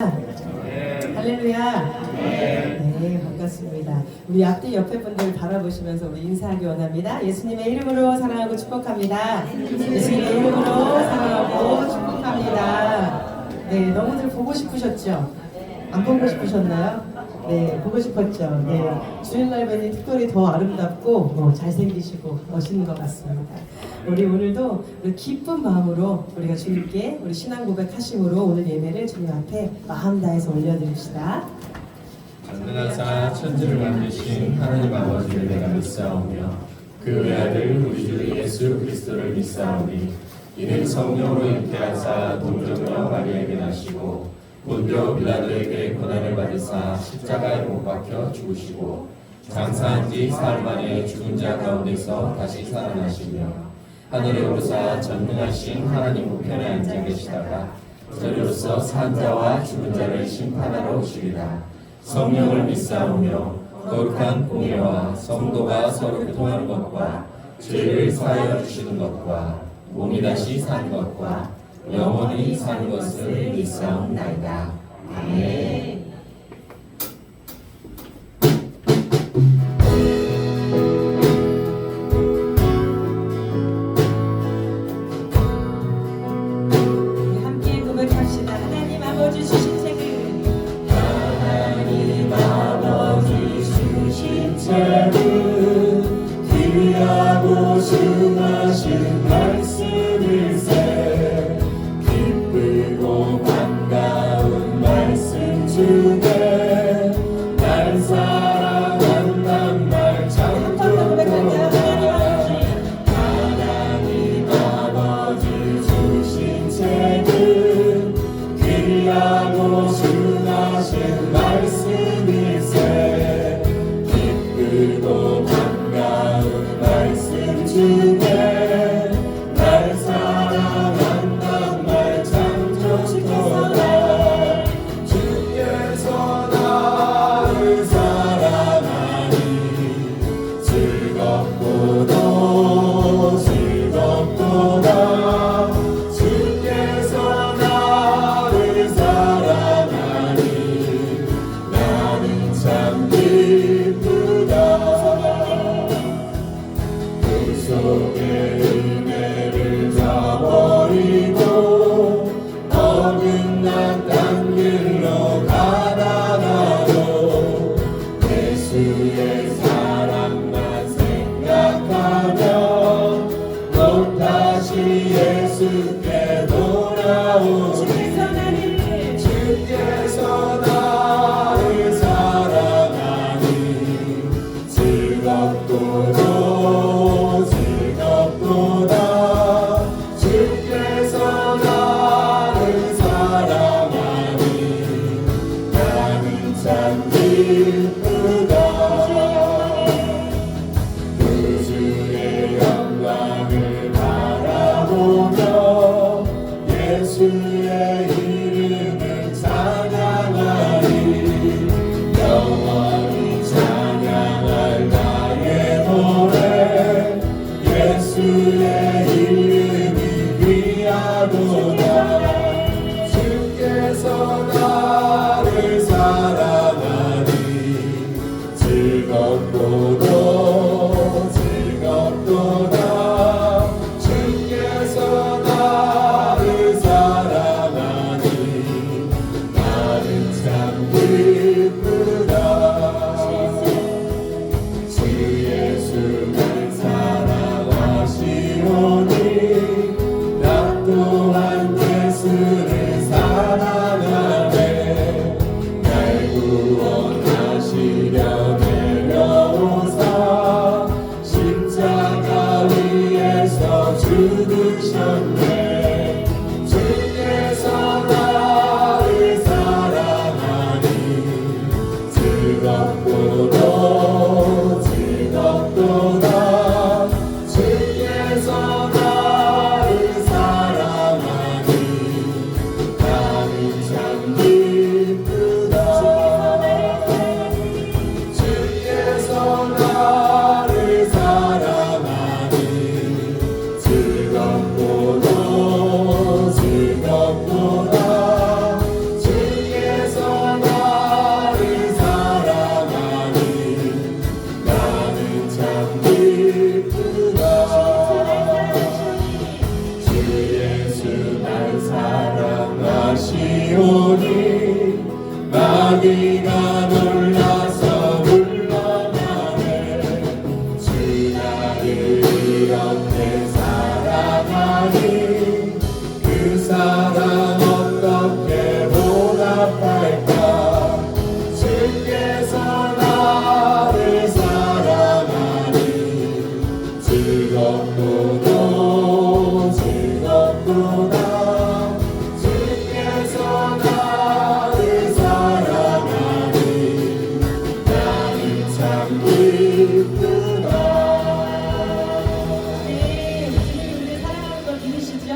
할렐루야. 네, 반갑습니다. 우리 앞뒤 옆에 분들 바라보시면서 우리 인사하기 원합니다. 예수님의 이름으로 사랑하고 축복합니다. 예수님의 이름으로 사랑하고 축복합니다. 네, 너무들 보고 싶으셨죠? 안 보고 싶으셨나요? 네, 보고 싶었죠. 네, 주일날 뵈니 특별히 더 아름답고 잘생기시고 멋있는 것 같습니다. 우리 오늘도 우리 기쁜 마음으로 우리가 주님께 우리 신앙 고백하심으로 오늘 예배를 주님 앞에 마음 다해서 올려드립시다. 전능하사 천지를 만드신 하나님 아버지를 내가 믿사오며 그 외아들 우리 주 예수 그리스도를 믿사오니 이는 성령으로 잉태하사 동정녀 마리아에게 나시고 본교 빌라도에게 고난을 받으사 십자가에 못 박혀 죽으시고 장사한 지 사흘 만에 죽은 자 가운데서 다시 살아나시며 하늘에 오르사 전능하신 하나님 우편에 앉아 계시다가 저리로서 산 자와 죽은 자를 심판하러 오시리라. 성령을 믿사오며 거룩한 공예와 성도가 서로 교통하는 것과 죄를 사하여 주시는 것과 몸이 다시 사는 것과 영원히 사는 것을 믿사옵나이다. 아멘. 함께 고백합시다. 하나님 아버지 주신 책을 하나님 아버지 주신 책은 귀하고 순하신 말씀일세 기쁘고 반가운 말씀 중에 날 사랑한단 말 참 좋도다. 하나님 아버지 주신 책은 귀하고 순하신 말씀일세 기쁘고 반가운 말씀 중에 날 사랑한단 말 참 좋도다. 주께서 나를 사랑하니 즐겁고도 즐겁도다. 주께서 나를 사랑하니 사랑하니 마귀가 놀라서 물러가네 주 나를 이렇게 사랑하니 그 사랑 어떻게 보답할까 주께서 나를 사랑하니 즐겁도다 즐겁도다 주께서 나를 사랑하니 나는 참 기쁘다. 네, 주님 우리 사랑하는 걸 믿으시죠?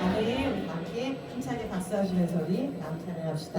아멘. 우리 함께 힘차게 박수하시면서 우리 남 찬양합시다.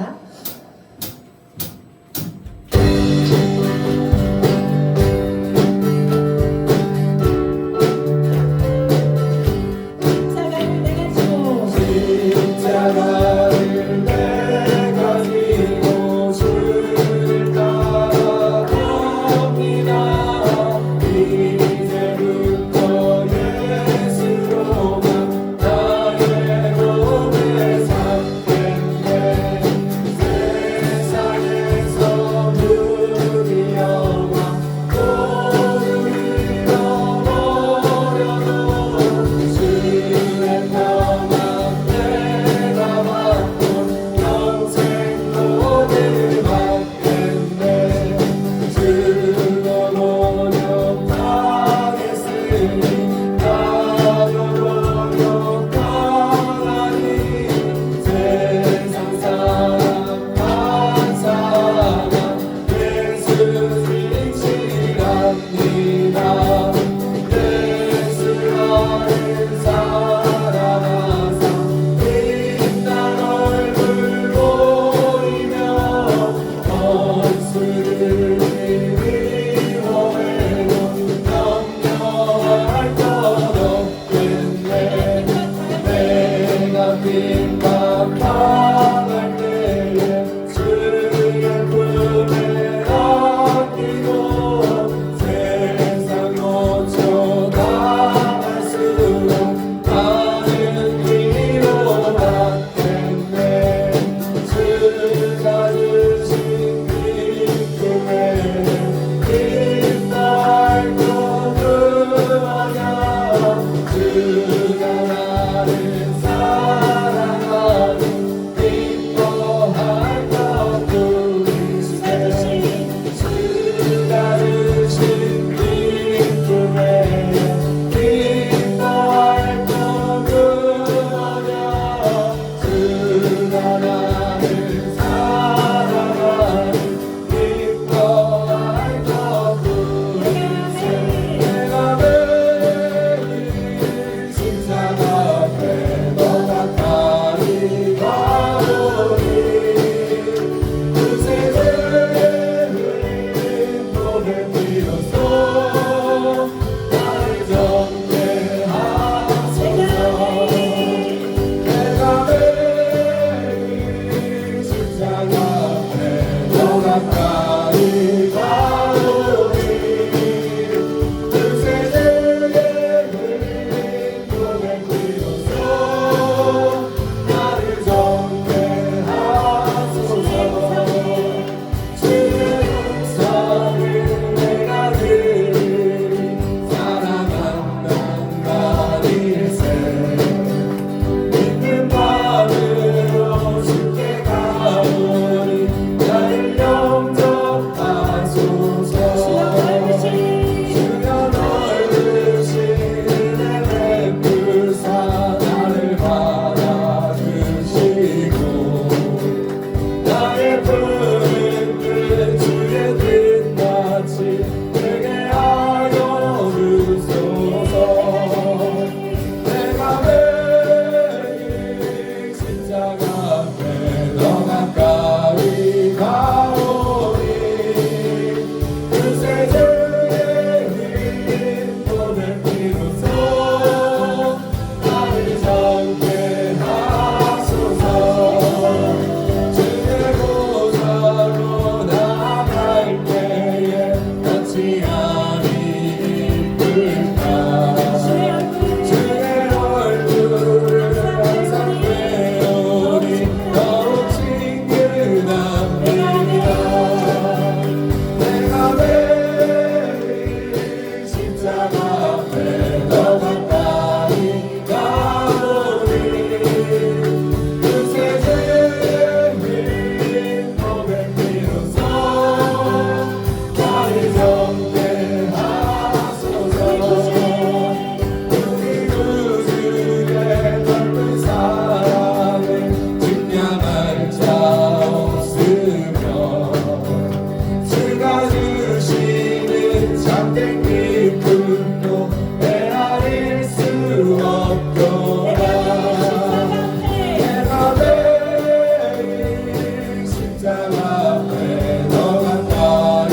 앞에 더 가까이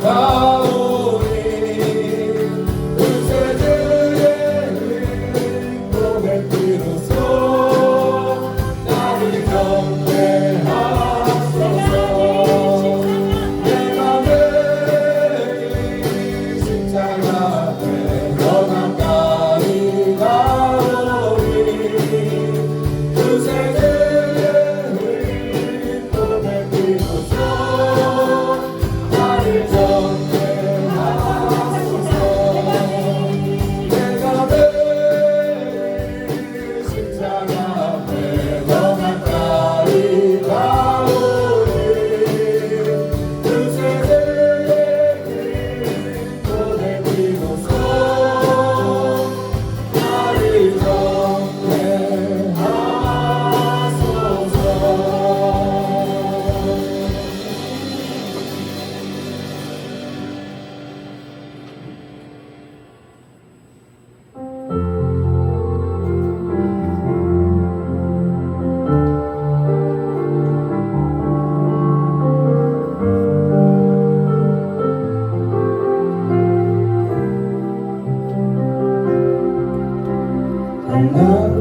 가오니 그 세대의 흐린 고백으로서 나를 경배하소서. 내가 매일 십자가 앞에 더 가까이 가오니 그 세대의 흐린 고백으로서 나를 경배하소서. 내가 매일 십자가 앞에 더 가까이 가오니 그 세대의 흐린 고백으로서 나를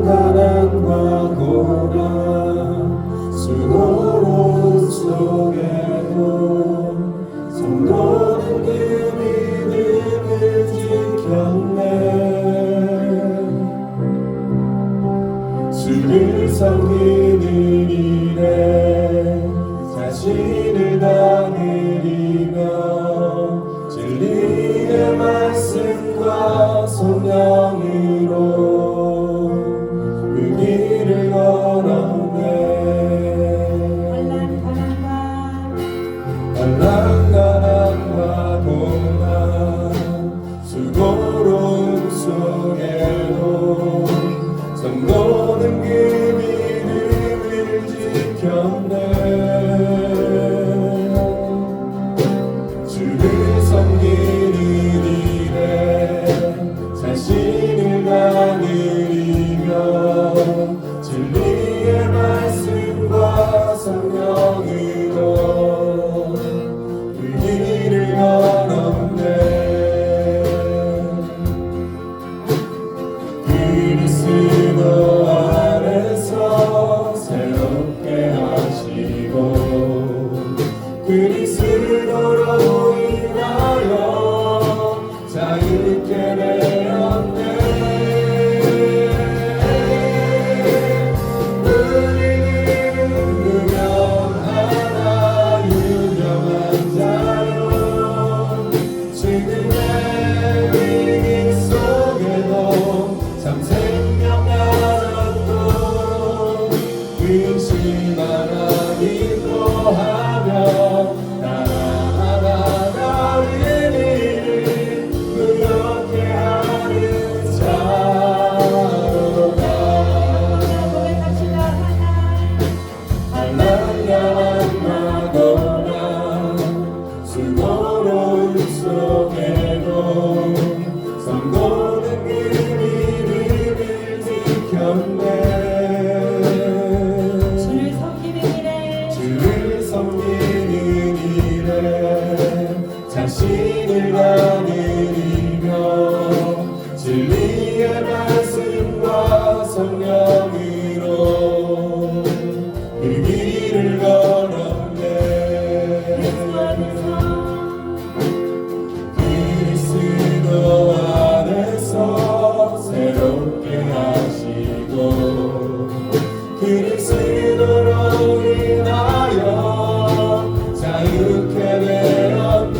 가난과 고난 수고로운 속에도 성도는 그 믿음을 지켰네. 주를 섬기는 일에 자신을 다 드리며 진리의 말씀과 성령으로 그 길을 걸었네. 가난과 고난 수고로움 속에도 성도는 그 믿음을 지켰네. 주를 섬기는 일에 자신을 다 드리며 진리의 말씀과 성령으로 그 길을 걸었네. 그리스도 안에서 새롭게 하시고 그리스도로 인하여 자유케 되었네. 우리는 유명하나 유명한 자요 지금의 위기 속에도 참 생명하였고 의심 하나 믿고 하며 나아가리니 그렇게 하는 자로다. 한란한 고난 수고로움 속에도 성도는 그 믿음을 지켰네. 주를 섬기는 일에 자신을 다 드리며 진리의 말씀과 성령으로 그 길을 걸었네. 그리스도 안에서 새롭게 하시고 그리스도로 인하여 자유케 되었네.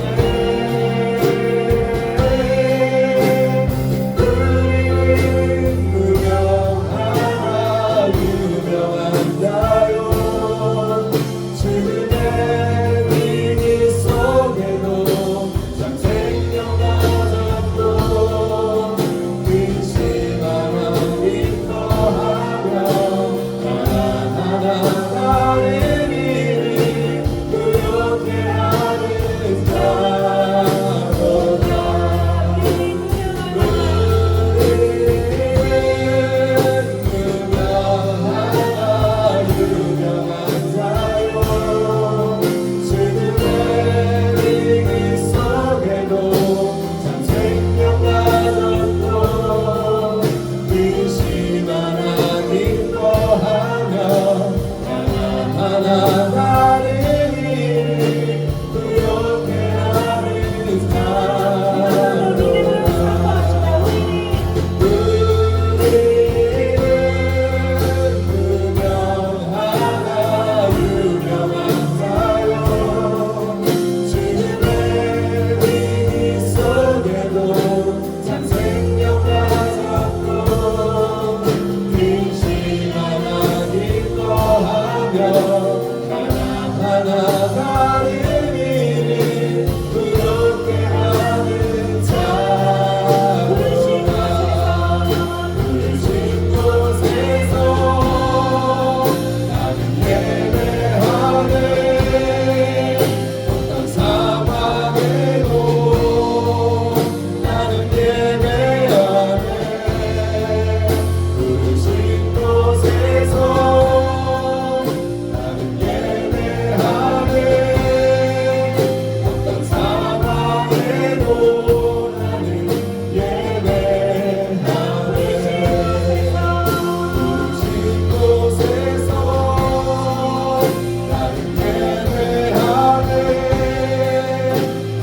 나가는 일이 부족해 하는 자로다. 부르신 곳에서 나는 예배하네. 어떤 상황에도 나는 예배하네. 부르신 곳에서 나는 예배하네. 어떤 상황에도 나는 예배하네. 부르신 곳에서 나는 예배하네.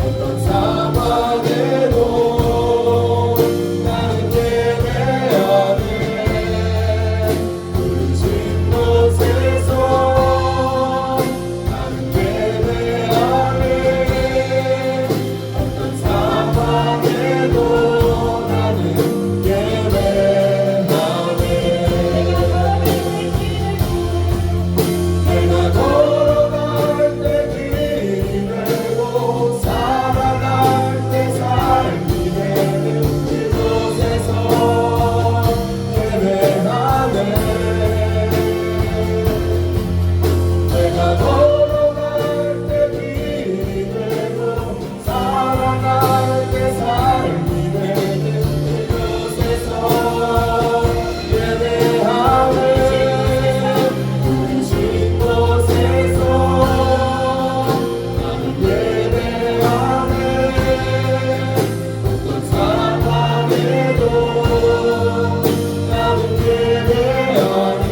어떤 상황에도 나는 예배하네. 부르신 곳에서 나는 예배하네. 어떤 상황에도 나는 예배하네. 내가 걸어갈 때 길이 되고 살아갈 때 삶이 되는 그곳에서 예배하네. 내가 걸어갈 때 길이 되고 살아갈 때 삶이 되는 그곳에서 예배하네. 부르신 곳에서 나는 예배하네. 어떤 상황에도 나는 예배하네.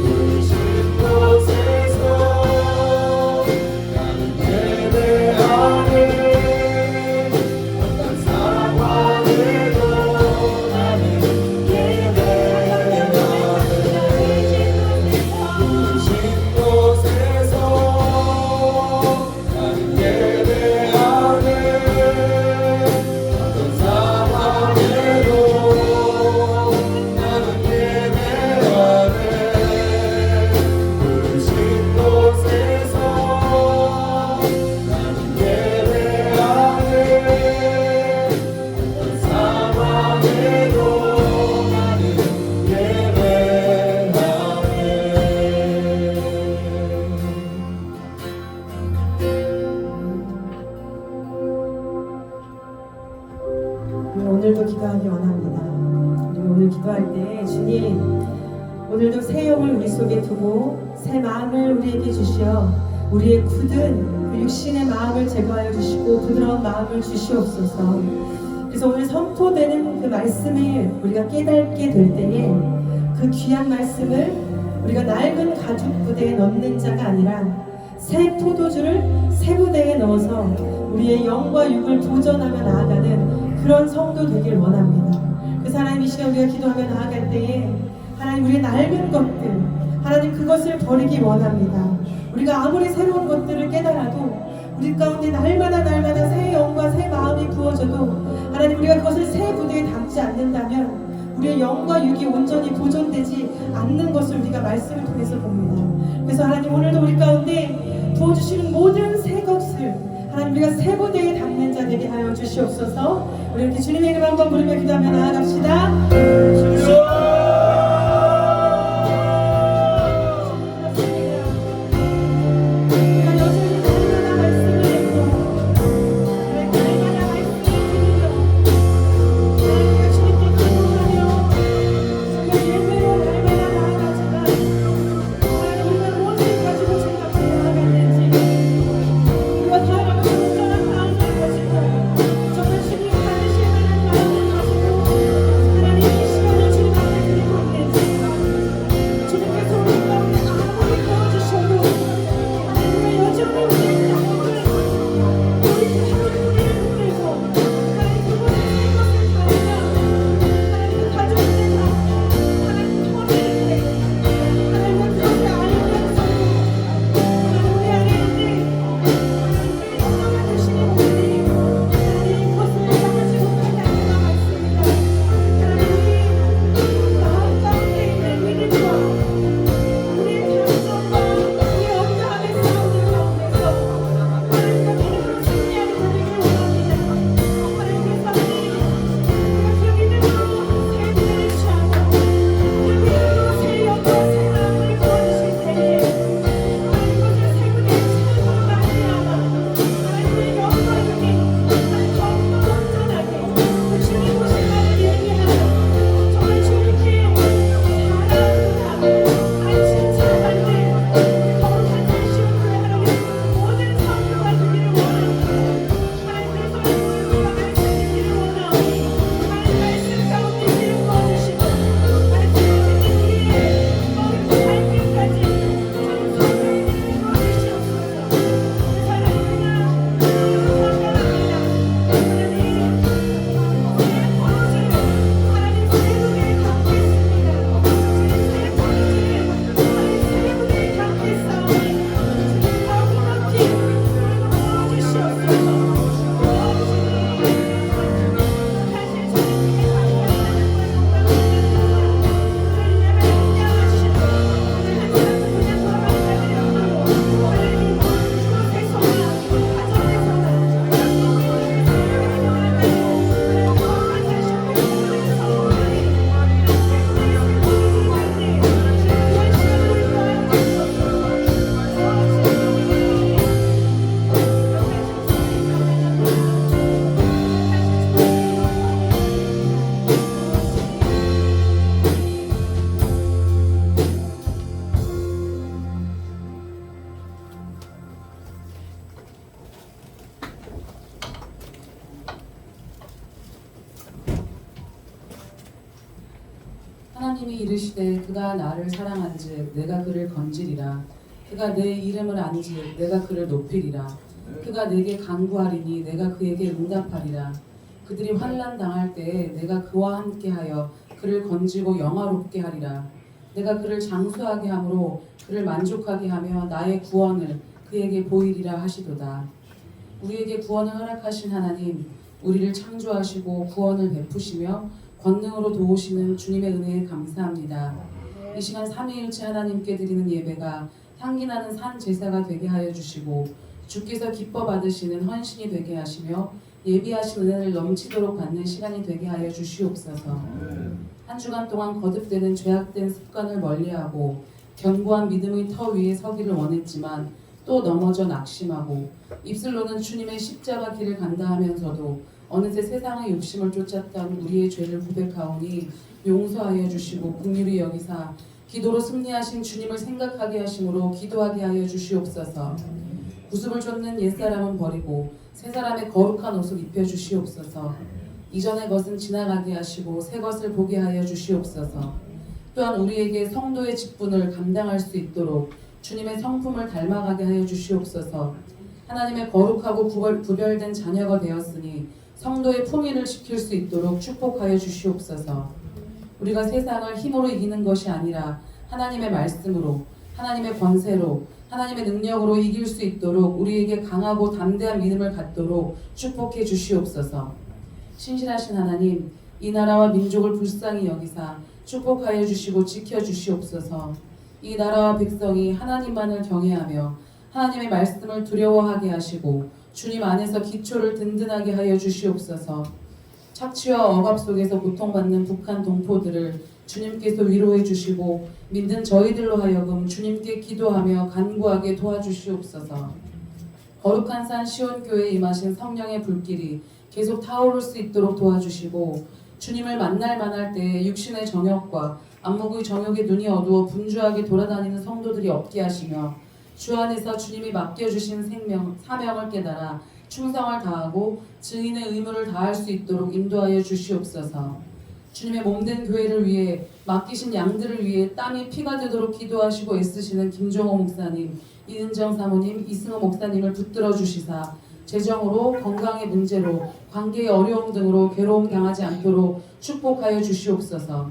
부르신 곳에서 나는 예배하네. 어떤 상황에도 나는 예배하네. 부르신 곳에서 나는 예배하네. 어떤 상황에도 나는 예배하네. 부르신 곳에서 나는 예배하네. 어떤 상황에도 나는 우리 오늘도 기도하기 원합니다. 우리 오늘 기도할 때 주님, 오늘도 새 영을 우리 속에 두고 새 마음을 우리에게 주시어 우리의 굳은 그 육신의 마음을 제거하여 주시고 부드러운 마음을 주시옵소서. 그래서 오늘 선포되는 그 말씀을 우리가 깨닫게 될 때에 그 귀한 말씀을 우리가 낡은 가죽 부대에 넣는 자가 아니라 새 포도주를 새 부대에 넣어서 우리의 영과 육을 보존하며 나아가는 그런 성도 되길 원합니다. 그래서 하나님 이 시간 우리가 기도하며 나아갈 때에 하나님 우리의 낡은 것들, 하나님 그것을 버리기 원합니다. 우리가 아무리 새로운 것들을 깨달아도 우리 가운데 날마다 새 영과 새 마음이 부어져도 하나님 우리가 그것을 새 부대에 담지 않는다면 우리의 영과 육이 온전히 보존되지 않는 것을 우리가 말씀을 통해서 봅니다. 그래서 하나님 오늘도 우리 가운데 부어주시는 모든 새 것을 하나님 우리가 새 부대에 담는 자 되게 하여 주시옵소서. 우리 이렇게 주님의 이름 한번 부르며 기도하며 나아갑시다. 정말 주님 받으실 만한 마음을 가지고 하나님 이 시간을 하나님이 이르시되 그가 나를 사랑한즉 내가 그를 건지리라. 그가 내 이름을 안즉 내가 그를 높이리라. 그가 내게 간구하리니 내가 그에게 응답하리라. 그들이 환난 당할 때에 내가 그와 함께하여 그를 건지고 영화롭게 하리라. 내가 그를 장수하게 함으로 그를 만족하게 하며 나의 구원을 그에게 보이리라 하시도다. 우리에게 구원을 허락하신 하나님, 우리를 창조하시고 구원을 베푸시며 권능으로 도우시는 주님의 은혜에 감사합니다. 이 시간 삼위일체 하나님께 드리는 예배가 향기나는 산 제사가 되게 하여 주시고 주께서 기뻐 받으시는 헌신이 되게 하시며 예비하신 은혜를 넘치도록 받는 시간이 되게 하여 주시옵소서. 한 주간 동안 거듭되는 죄악된 습관을 멀리하고 견고한 믿음의 터 위에 서기를 원했지만 또 넘어져 낙심하고 입술로는 주님의 십자가 길을 간다 하면서도 어느새 세상의 욕심을 쫓았던 우리의 죄를 고백하오니 용서하여 주시고 긍휼히 여기사 기도로 승리하신 주님을 생각하게 하심으로 기도하게 하여 주시옵소서. 구습을 쫓는 옛사람은 버리고 새 사람의 거룩한 옷을 입혀 주시옵소서. 이전의 것은 지나가게 하시고 새 것을 보게 하여 주시옵소서. 또한 우리에게 성도의 직분을 감당할 수 있도록 주님의 성품을 닮아가게 하여 주시옵소서. 하나님의 거룩하고 구별된 자녀가 되었으니 성도의 품위를 지킬 수 있도록 축복하여 주시옵소서. 우리가 세상을 힘으로 이기는 것이 아니라 하나님의 말씀으로, 하나님의 권세로, 하나님의 능력으로 이길 수 있도록 우리에게 강하고 담대한 믿음을 갖도록 축복해 주시옵소서. 신실하신 하나님, 이 나라와 민족을 불쌍히 여기사 축복하여 주시고 지켜 주시옵소서. 이 나라와 백성이 하나님만을 경외하며 하나님의 말씀을 두려워하게 하시고 주님 안에서 기초를 든든하게 하여 주시옵소서. 착취와 억압 속에서 고통받는 북한 동포들을 주님께서 위로해 주시고 믿는 저희들로 하여금 주님께 기도하며 간구하게 도와주시옵소서. 거룩한 산 시온교회에 임하신 성령의 불길이 계속 타오를 수 있도록 도와주시고 주님을 만날 때 육신의 정욕과 안목의 정욕에 눈이 어두워 분주하게 돌아다니는 성도들이 없게 하시며 주 안에서 주님이 맡겨주신 사명을 깨달아 충성을 다하고 증인의 의무를 다할 수 있도록 인도하여 주시옵소서. 주님의 몸된 교회를 위해 맡기신 양들을 위해 땀이 피가 되도록 기도하시고 애쓰시는 김종호 목사님, 이은정 사모님, 이승호 목사님을 붙들어 주시사 재정으로, 건강의 문제로, 관계의 어려움 등으로 괴로움 당하지 않도록 축복하여 주시옵소서.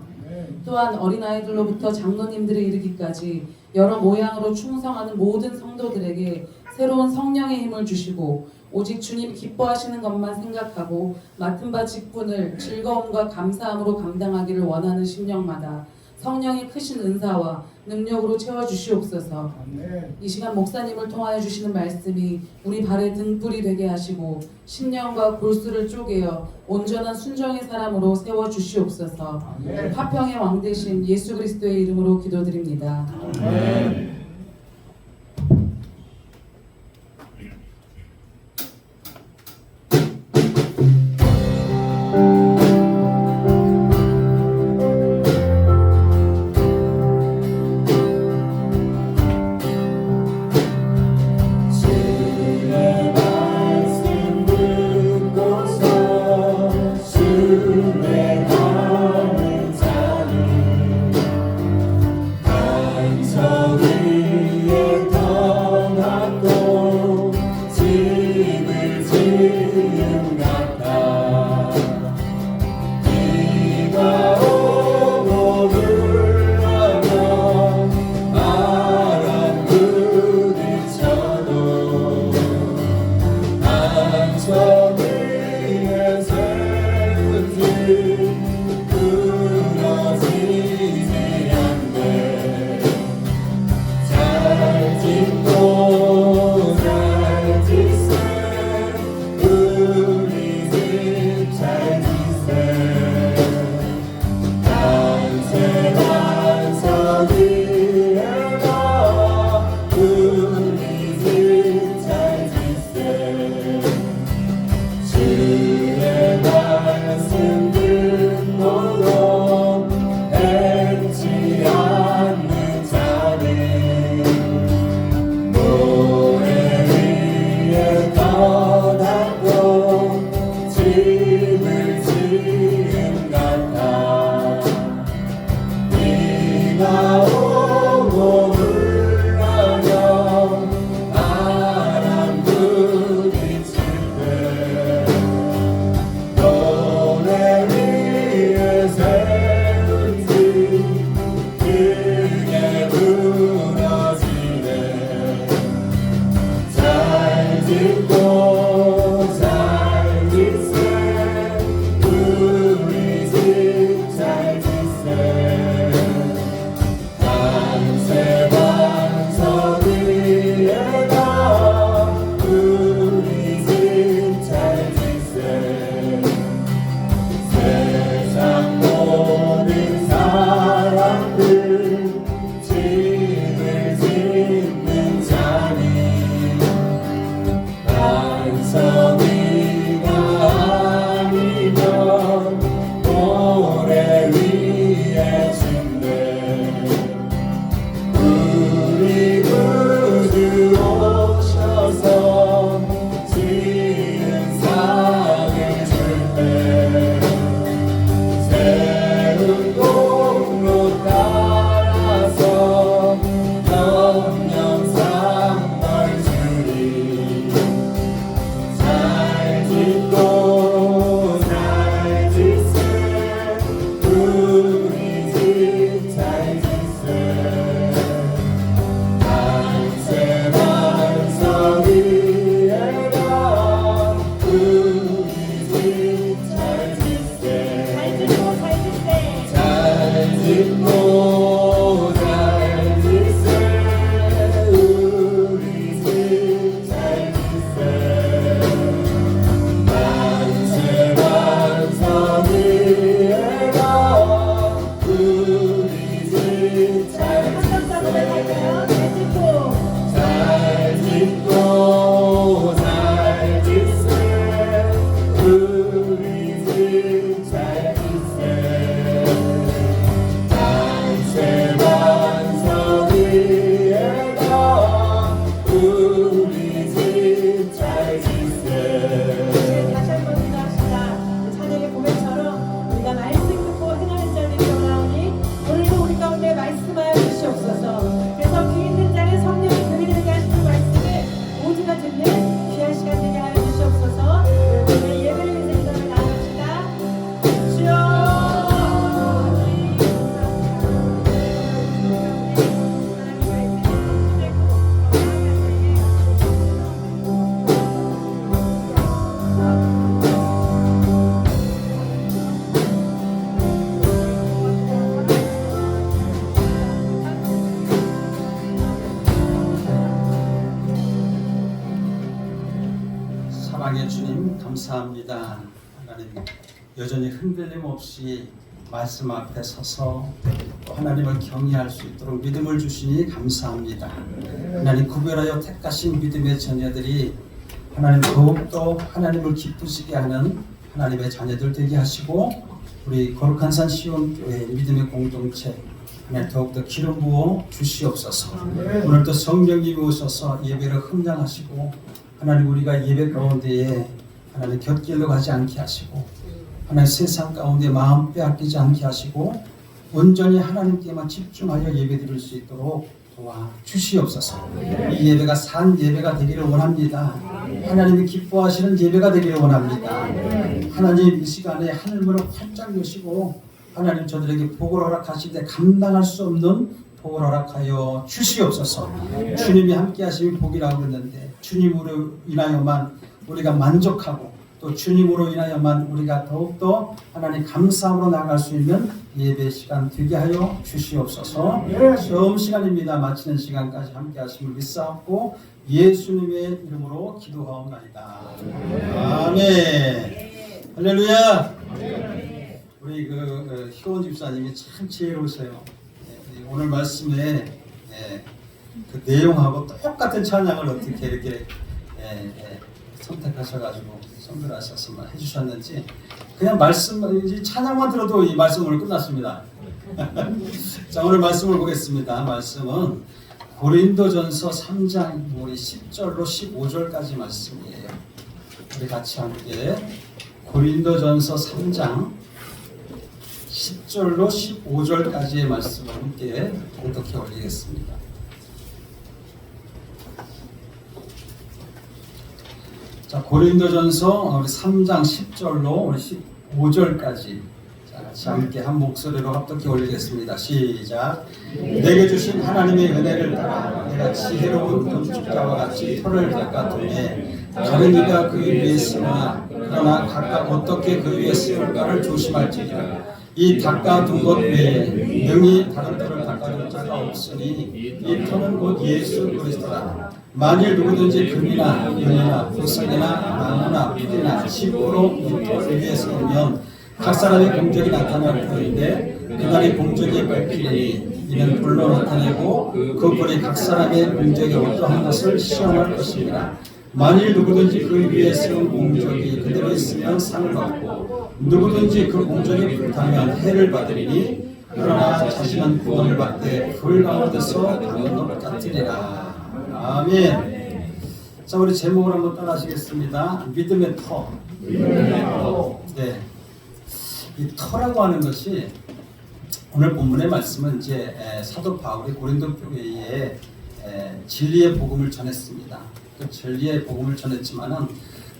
또한 어린아이들로부터 장로님들에 이르기까지 여러 모양으로 충성하는 모든 성도들에게 새로운 성령의 힘을 주시고 오직 주님 기뻐하시는 것만 생각하고 맡은 바 직분을 즐거움과 감사함으로 감당하기를 원하는 심령마다 성령의 크신 은사와 능력으로 채워주시옵소서. 이 시간 목사님을 통하여 주시는 말씀이 우리 발의 등불이 되게 하시고 심령과 골수를 쪼개어 온전한 순종의 사람으로 세워주시옵소서. 화평의 왕 되신 예수 그리스도의 이름으로 기도드립니다. 아멘. 은혜하는 자는 반석을 사랑의 주님 감사합니다. 하나님 여전히 흔들림 없이 말씀 앞에 서서 하나님을 경외할 수 있도록 믿음을 주시니 감사합니다. 하나님 구별하여 택하신 믿음의 자녀들이 하나님 더욱더 하나님을 기쁘시게 하는 하나님의 자녀들 되게 하시고 우리 거룩한 산 시온교회 믿음의 공동체 하나님 더욱더 기름 부어 주시옵소서. 오늘도 성령님이 오셔서 예배를 흠장하시고 하나님 우리가 예배 가운데에 하나님 곁길로 가지 않게 하시고 하나님 세상 가운데 마음 빼앗기지 않게 하시고 온전히 하나님께만 집중하여 예배드릴 수 있도록 도와 주시옵소서. 이 예배가 산 예배가 되기를 원합니다. 하나님이 기뻐하시는 예배가 되기를 원합니다. 하나님 이 시간에 하늘문을 활짝 여시고 하나님 저들에게 복을 허락하시되 감당할 수 없는 복을 허락하여 주시옵소서. 주님이 함께 하시면 복이라고 했는데 주님으로 인하여만 우리가 만족하고 또 주님으로 인하여만 우리가 더욱더 하나님 감사함으로 나아갈 수 있는 예배 시간 되게 하여 주시옵소서. 시험 시간입니다. 마치는 시간까지 함께 하심을 믿사옵고 예수님의 이름으로 기도하옵나이다. 아멘. 할렐루야. 우리 희원 집사님이 참 지혜로우세요. 오늘 말씀에 그 내용하고 똑같은 찬양을 어떻게 이렇게 선택하셔가지고 선별하셔서 해주셨는지 그냥 말씀 찬양만 들어도 이 말씀 오늘 끝났습니다. 자 오늘 말씀을 보겠습니다. 말씀은 고린도전서 3장 우리 10절로 15절까지 말씀이에요. 우리 같이 함께 고린도전서 3장 10절로 15절까지의 말씀을 함께 공독해 올리겠습니다. 자, 고린도전서 우리 3장 10절로 우리 15절까지 같이 함께 한 목소리로 합독해 올리겠습니다. 시작. 내게 주신 하나님의 은혜를 따라 내가 지혜로운 건축자와 같이 터를 닦아두매 다른 이가 그 위에 쓰나 그러나 각각 어떻게 그 위에 쓰을까를 조심할지니라. 이 닦아둔 것 외에 능히 다른 터를 닦아줄 자가 없으니 이 터는 곧 예수 그리스도라. 만일 누구든지 금이나 은이나 보석이나 나무나 풀이나 집으로 이 터를 위에 쓰면 각 사람의 공적이 나타날 터인데 그날이 공적이 밝히니 이는 불로 나타내고 그 불이 각 사람의 공적이 어떠한 것을 시험할 것입니다. 만일 누구든지 그 위에 세운 공적이 그대로 있으면 상을 받고 누구든지 그 공적이 불타면 해를 받으리니 그러나 자신은 구원을 받되 불 가운데서 당한 것 같으리라. 아멘. 자 우리 제목을 한번 따라하시겠습니다. 믿음의 터. 네. 이 터라고 하는 것이 오늘 본문의 말씀은 이제 사도 바울이 고린도 교회에 진리의 복음을 전했습니다. 그 진리의 복음을 전했지만은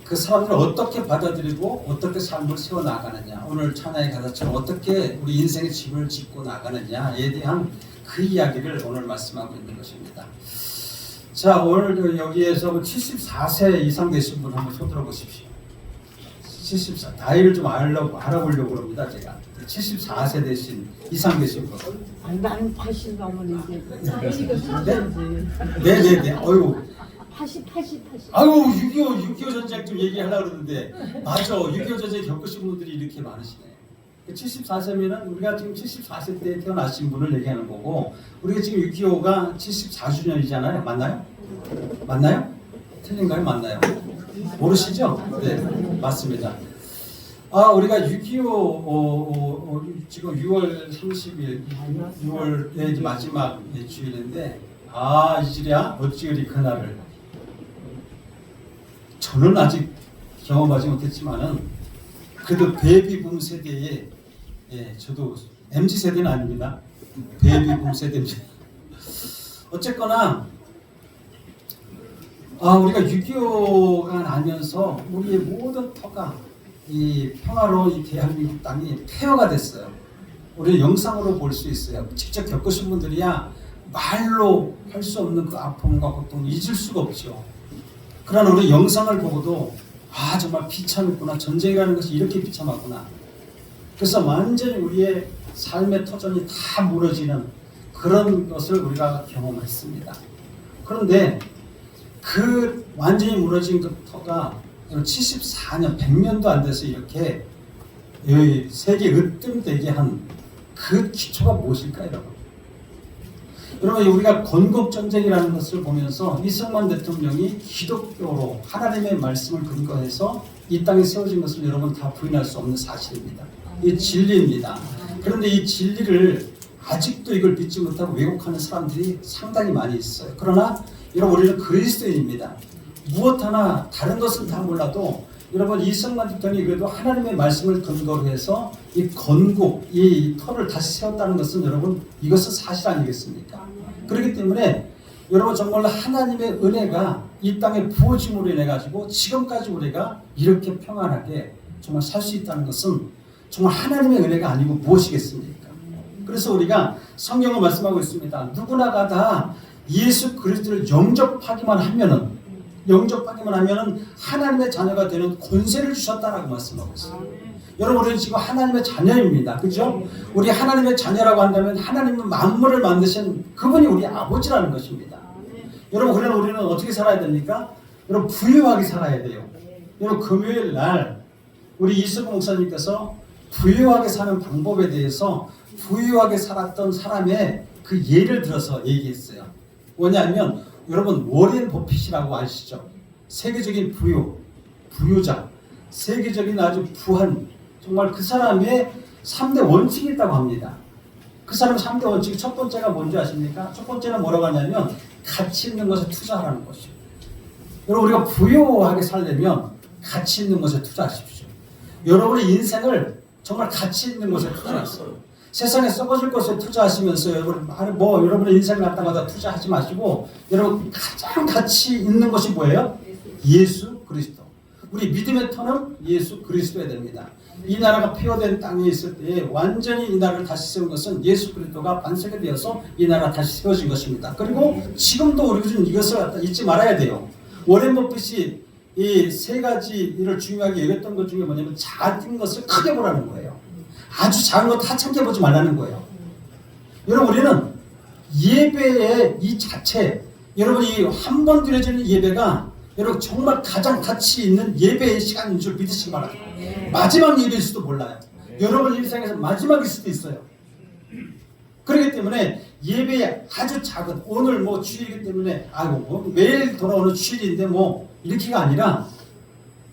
그 사람들을 어떻게 받아들이고 어떻게 삶을 세워 나가느냐, 오늘 찬양의 가사처럼 어떻게 우리 인생의 집을 짓고 나가느냐에 대한 그 이야기를 오늘 말씀하고 있는 것입니다. 자 오늘 여기에서 74세 이상 되신 분 한번 손 들어 보십시오. 74 나이를 좀 알아보려고 합니다. 제가 74세 되신 이상 되신 분. 나는 80 넘었는데. 네네네. 어유. 80. 아유 6.25 전쟁 좀 얘기하려고 그러는데 맞아. 6.25 전쟁 겪으신 분들이 이렇게 많으시네. 74세면은 우리가 지금 74세 때 태어나신 분을 얘기하는 거고 우리가 지금 6.25가 74주년이잖아요. 맞나요? 맞나요? 틀린가요? 맞나요? 모르시죠? 네, 맞습니다. 우리가 6.25 지금 6월 30일 6월의 마지막 주일인데 이질이야 어찌그리 그날을 저는 아직 경험하지 못했지만은 그래도 베이비붐 세대에 저도 MZ 세대는 아닙니다. 베이비붐 세대입니다. 어쨌거나 우리가 6.25가 나면서 우리의 모든 터가 이 평화로운 이 대한민국 땅이 폐허가 됐어요. 우리는 영상으로 볼 수 있어요. 직접 겪으신 분들이야 말로 할 수 없는 그 아픔과 고통을 잊을 수가 없죠. 그러나 우리 영상을 보고도 정말 비참했구나. 전쟁이라는 것이 이렇게 비참하구나. 그래서 완전히 우리의 삶의 터전이 다 무너지는 그런 것을 우리가 경험했습니다. 그런데 그 완전히 무너진 그 터가 74년, 100년도 안 돼서 이렇게 세계 으뜸되게 한 그 기초가 무엇일까요, 여러분? 여러분, 우리가 건국전쟁이라는 것을 보면서 이승만 대통령이 기독교로 하나님의 말씀을 근거해서 이 땅에 세워진 것을 여러분 다 부인할 수 없는 사실입니다. 이 진리입니다. 그런데 이 진리를 아직도 이걸 믿지 못하고 왜곡하는 사람들이 상당히 많이 있어요. 그러나 여러분, 우리는 그리스도인입니다. 무엇 하나 다른 것은 다 몰라도 여러분, 이승만 대통령이 그래도 하나님의 말씀을 근거로 해서 이 건국, 이 터를 다시 세웠다는 것은 여러분, 이것은 사실 아니겠습니까? 그렇기 때문에 여러분, 정말로 하나님의 은혜가 이 땅에 부어짐으로 인해 가지고 지금까지 우리가 이렇게 평안하게 정말 살 수 있다는 것은 정말 하나님의 은혜가 아니고 무엇이겠습니까? 그래서 우리가 성경을 말씀하고 있습니다. 누구나가 다 예수 그리스도를 영접하기만 하면은 하나님의 자녀가 되는 권세를 주셨다라고 말씀하고 있어요. 여러분, 우리는 지금 하나님의 자녀입니다. 그죠? 우리 하나님의 자녀라고 한다면 하나님은 만물을 만드신 그분이 우리 아버지라는 것입니다. 여러분, 그러나 우리는 어떻게 살아야 됩니까? 여러분, 부유하게 살아야 돼요. 여러분, 금요일 날 우리 이수봉 목사님께서 부유하게 사는 방법에 대해서 부유하게 살았던 사람의 그 예를 들어서 얘기했어요. 뭐냐면 여러분, 워렌 버핏이라고 아시죠? 세계적인 부유자, 세계적인 아주 부한, 정말 그 사람의 3대 원칙이 있다고 합니다. 그 사람 3대 원칙, 첫 번째가 뭔지 아십니까? 첫 번째는 뭐라고 하냐면 가치 있는 것에 투자하라는 것이에요. 여러분, 우리가 부유하게 살려면 가치 있는 것에 투자하십시오. 여러분의 인생을 정말 가치 있는 것에 투자하세요. 세상에 썩어질 것에 투자하시면서 여러분의 인생을 갖다가 투자하지 마시고 여러분, 가장 가치 있는 것이 뭐예요? 예수 그리스도. 우리 믿음의 터는 예수 그리스도여야 됩니다. 이 나라가 폐허된 땅에 있을 때에 완전히 이 나라를 다시 세운 것은 예수 그리스도가 반석이 되어서 이 나라가 다시 세워진 것입니다. 그리고 지금도 우리는 이것을 잊지 말아야 돼요. 워렌 버핏이 이 세 가지 일을 중요하게 여겼던 것 중에 뭐냐면 작은 것을 크게 보라는 거예요. 아주 작은 것 하찮게 보지 말라는 거예요. 여러분, 우리는 예배의 이 자체, 여러분, 이 한 번 드려지는 예배가 여러분 정말 가장 가치 있는 예배의 시간인 줄 믿으시기 바랍니다. 마지막 예배일 수도 몰라요. 여러분 인생에서 마지막일 수도 있어요. 그렇기 때문에 예배에 아주 작은, 오늘 뭐 주일이기 때문에 매일 돌아오는 주일인데 이렇게가 아니라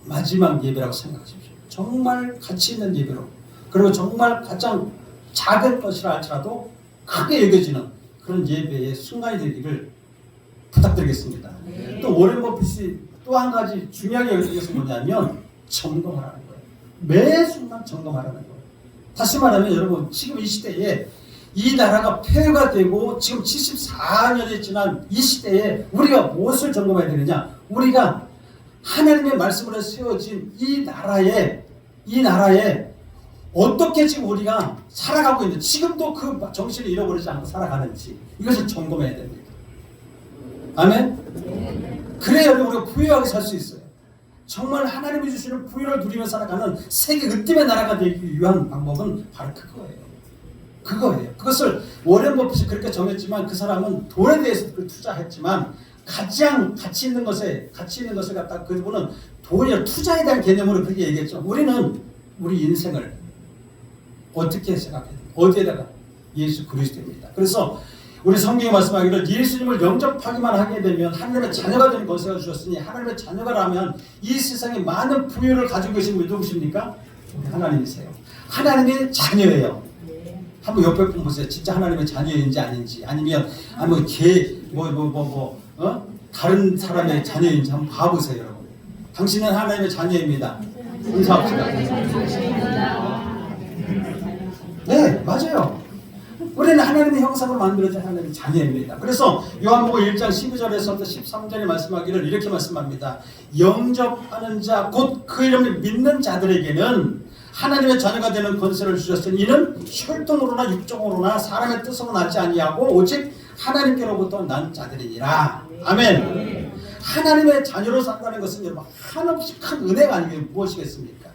마지막 예배라고 생각하십시오. 정말 가치 있는 예배로, 그리고 정말 가장 작은 것이라 할지라도 크게 여겨지는 그런 예배의 순간이 되기를 부탁드리겠습니다. 또 워렌 버핏이 또 한 가지 중요하게 여기는 것은 뭐냐면 점검하라는 거예요. 매 순간 점검하라는 거예요. 다시 말하면 여러분, 지금 이 시대에 이 나라가 폐허가 되고 지금 74년이 지난 이 시대에 우리가 무엇을 점검해야 되느냐? 우리가 하나님의 말씀으로 세워진 이 나라에 어떻게 지금 우리가 살아가고 있는지, 지금도 그 정신을 잃어버리지 않고 살아가는지 이것을 점검해야 됩니다. 아멘? 그래야 우리가 부유하게 살 수 있어요. 정말 하나님이 주시는 부유를 누리며 살아가는 세계 으뜸의 나라가 되기 위한 방법은 바로 그거예요. 그것을 워렌 버핏이 그렇게 정했지만 그 사람은 돈에 대해서 투자했지만 가장 가치 있는 것을 갖다 그분은 돈이나 투자에 대한 개념으로 그렇게 얘기했죠. 우리는 우리 인생을 어떻게 생각해요? 어디에다가? 예수 그리스도입니다. 그래서 우리 성경이 말씀하기를 예수님을 영접하기만 하게 되면 하나님의 자녀가 되는 권세가 주셨으니, 하나님의 자녀가라면 이 세상에 많은 부유를 가지고 계신 분이 누구십니까? 하나님이세요. 하나님의 자녀예요. 한번 옆에 분 보세요. 진짜 하나님의 자녀인지 아닌지, 아니면 다른 사람의 자녀인지 한번 봐보세요, 여러분. 당신은 하나님의 자녀입니다. 인사합시다. 네, 맞아요. 우리는 하나님의 형상으로 만들어진 하나님의 자녀입니다. 그래서 요한복음 1장 12절에서부터 13절에 말씀하기를 이렇게 말씀합니다. 영접하는 자, 곧 그 이름을 믿는 자들에게는 하나님의 자녀가 되는 권세를 주셨으니 이는 혈통으로나 육종으로나 사람의 뜻으로 나지 아니하고 오직 하나님께로부터 난 자들이니라. 아멘. 하나님의 자녀로 산다는 것은 여러분 한없이 큰 은혜가 아니면 무엇이겠습니까?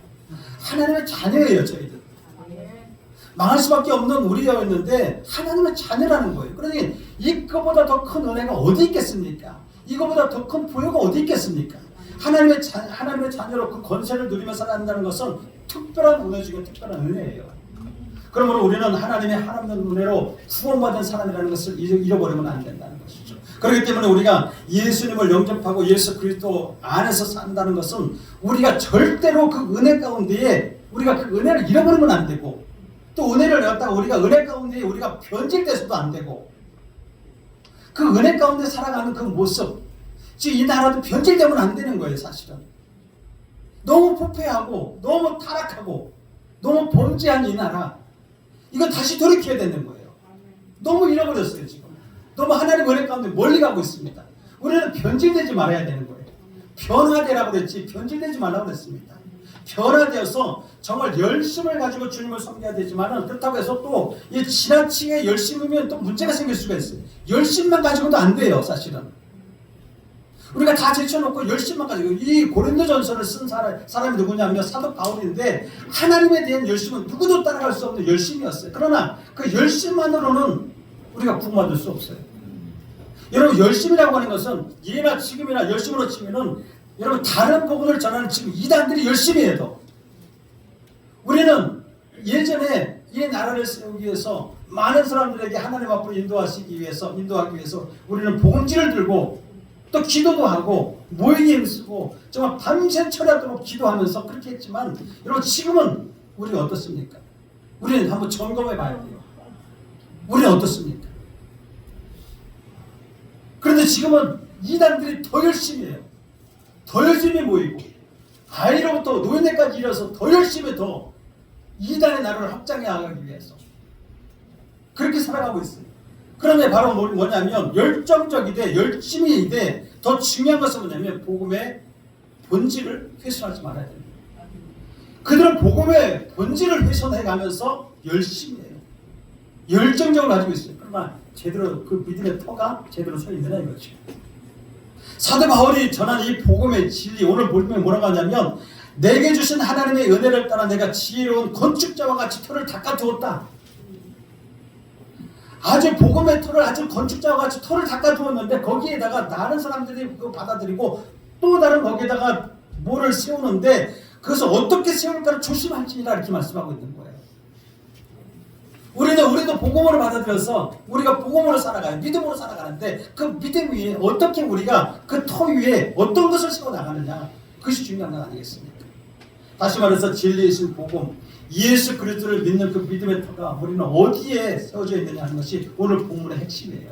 하나님의 자녀예요, 저희들. 망할 수밖에 없는 우리였는데 하나님의 자녀라는 거예요. 그러니 이거보다 더 큰 은혜가 어디 있겠습니까? 이거보다 더 큰 부여가 어디 있겠습니까? 하나님의 자녀로 그 권세를 누리며 살아간다는 것은 특별한 은혜 중에 특별한 은혜예요. 그러므로 우리는 하나님의 하나님의 은혜로 구원받은 사람이라는 것을 잃어버리면 안 된다는 것이죠. 그렇기 때문에 우리가 예수님을 영접하고 예수 그리스도 안에서 산다는 것은 우리가 절대로 그 은혜 가운데에 우리가 그 은혜를 잃어버리면 안 되고, 또 은혜를 갖다가 우리가 은혜 가운데에 우리가 변질돼서도 안 되고, 그 은혜 가운데 살아가는 그 모습, 지금 이 나라도 변질되면 안 되는 거예요. 사실은 너무 부패하고 너무 타락하고 너무 범죄한 이 나라, 이거 다시 돌이켜야 되는 거예요. 너무 잃어버렸어요. 지금 너무 하나님 은혜 가운데 멀리 가고 있습니다. 우리는 변질되지 말아야 되는 거예요. 변화되라고 그랬지 변질되지 말라고 그랬습니다. 변화되어서 정말 열심을 가지고 주님을 섬겨야 되지만, 그렇다고 해서 또 이 지나치게 열심이면 또 문제가 생길 수가 있어요. 열심만 가지고도 안 돼요. 사실은 우리가 다 제쳐놓고 열심만 가지고, 이 고린도전서를 쓴 사람이 누구냐면 사도 바울인데, 하나님에 대한 열심은 누구도 따라갈 수 없는 열심이었어요. 그러나 그 열심만으로는 우리가 구원받을 수 없어요. 여러분, 열심이라고 하는 것은 예나 지금이나 열심으로 치면은, 여러분 다른 복음을 전하는 지금 이단들이 열심히 해도, 우리는 예전에 이 나라를 세우기 위해서 많은 사람들에게 하나님 앞으로 인도하기 위해서 우리는 복음지를 들고 또 기도도 하고 모이기 힘쓰고 정말 밤새 철야도록 기도하면서 그렇게 했지만, 여러분 지금은 우리 어떻습니까? 우리는 한번 점검해 봐야 돼요. 우리는 어떻습니까? 그런데 지금은 이단들이 더 열심히 해요. 더 열심히 모이고 아이로부터 노인네까지 이뤄서 더 열심히 더 이단의 나라를 확장해 나가기 위해서 그렇게 살아가고 있어요. 그런데 바로 뭐냐면 열정적이되 열심히이되, 더 중요한 것은 뭐냐면 복음의 본질을 훼손하지 말아야 됩니다. 그들은 복음의 본질을 훼손해가면서 열심히 해요. 열정적으로 가지고 있어요. 그러나 제대로 그 믿음의 터가 제대로 서 있느냐 이거죠. 사도 바울이 전한 이 복음의 진리, 오늘 보면 뭐라고 하냐면, 내게 주신 하나님의 은혜를 따라 내가 지혜로운 건축자와 같이 터를 닦아두었다. 아주 복음의 터를, 아주 건축자와 같이 터를 닦아두었는데, 거기에다가 다른 사람들이 그거 받아들이고 또 다른 거기에다가 뭐를 세우는데, 그것을 어떻게 세울까를 조심할지니라 이렇게 말씀하고 있는 거예요. 우리도 복음으로 받아들여서 우리가 복음으로 살아가요. 믿음으로 살아가는데, 그 믿음 위에 어떻게 우리가 그 터 위에 어떤 것을 세워 나가느냐, 그것이 중요한 건 아니겠습니까? 다시 말해서 진리이신 복음, 예수 그리스도를 믿는 그 믿음의 터가 우리는 어디에 세워져 있느냐 하는 것이 오늘 본문의 핵심이에요.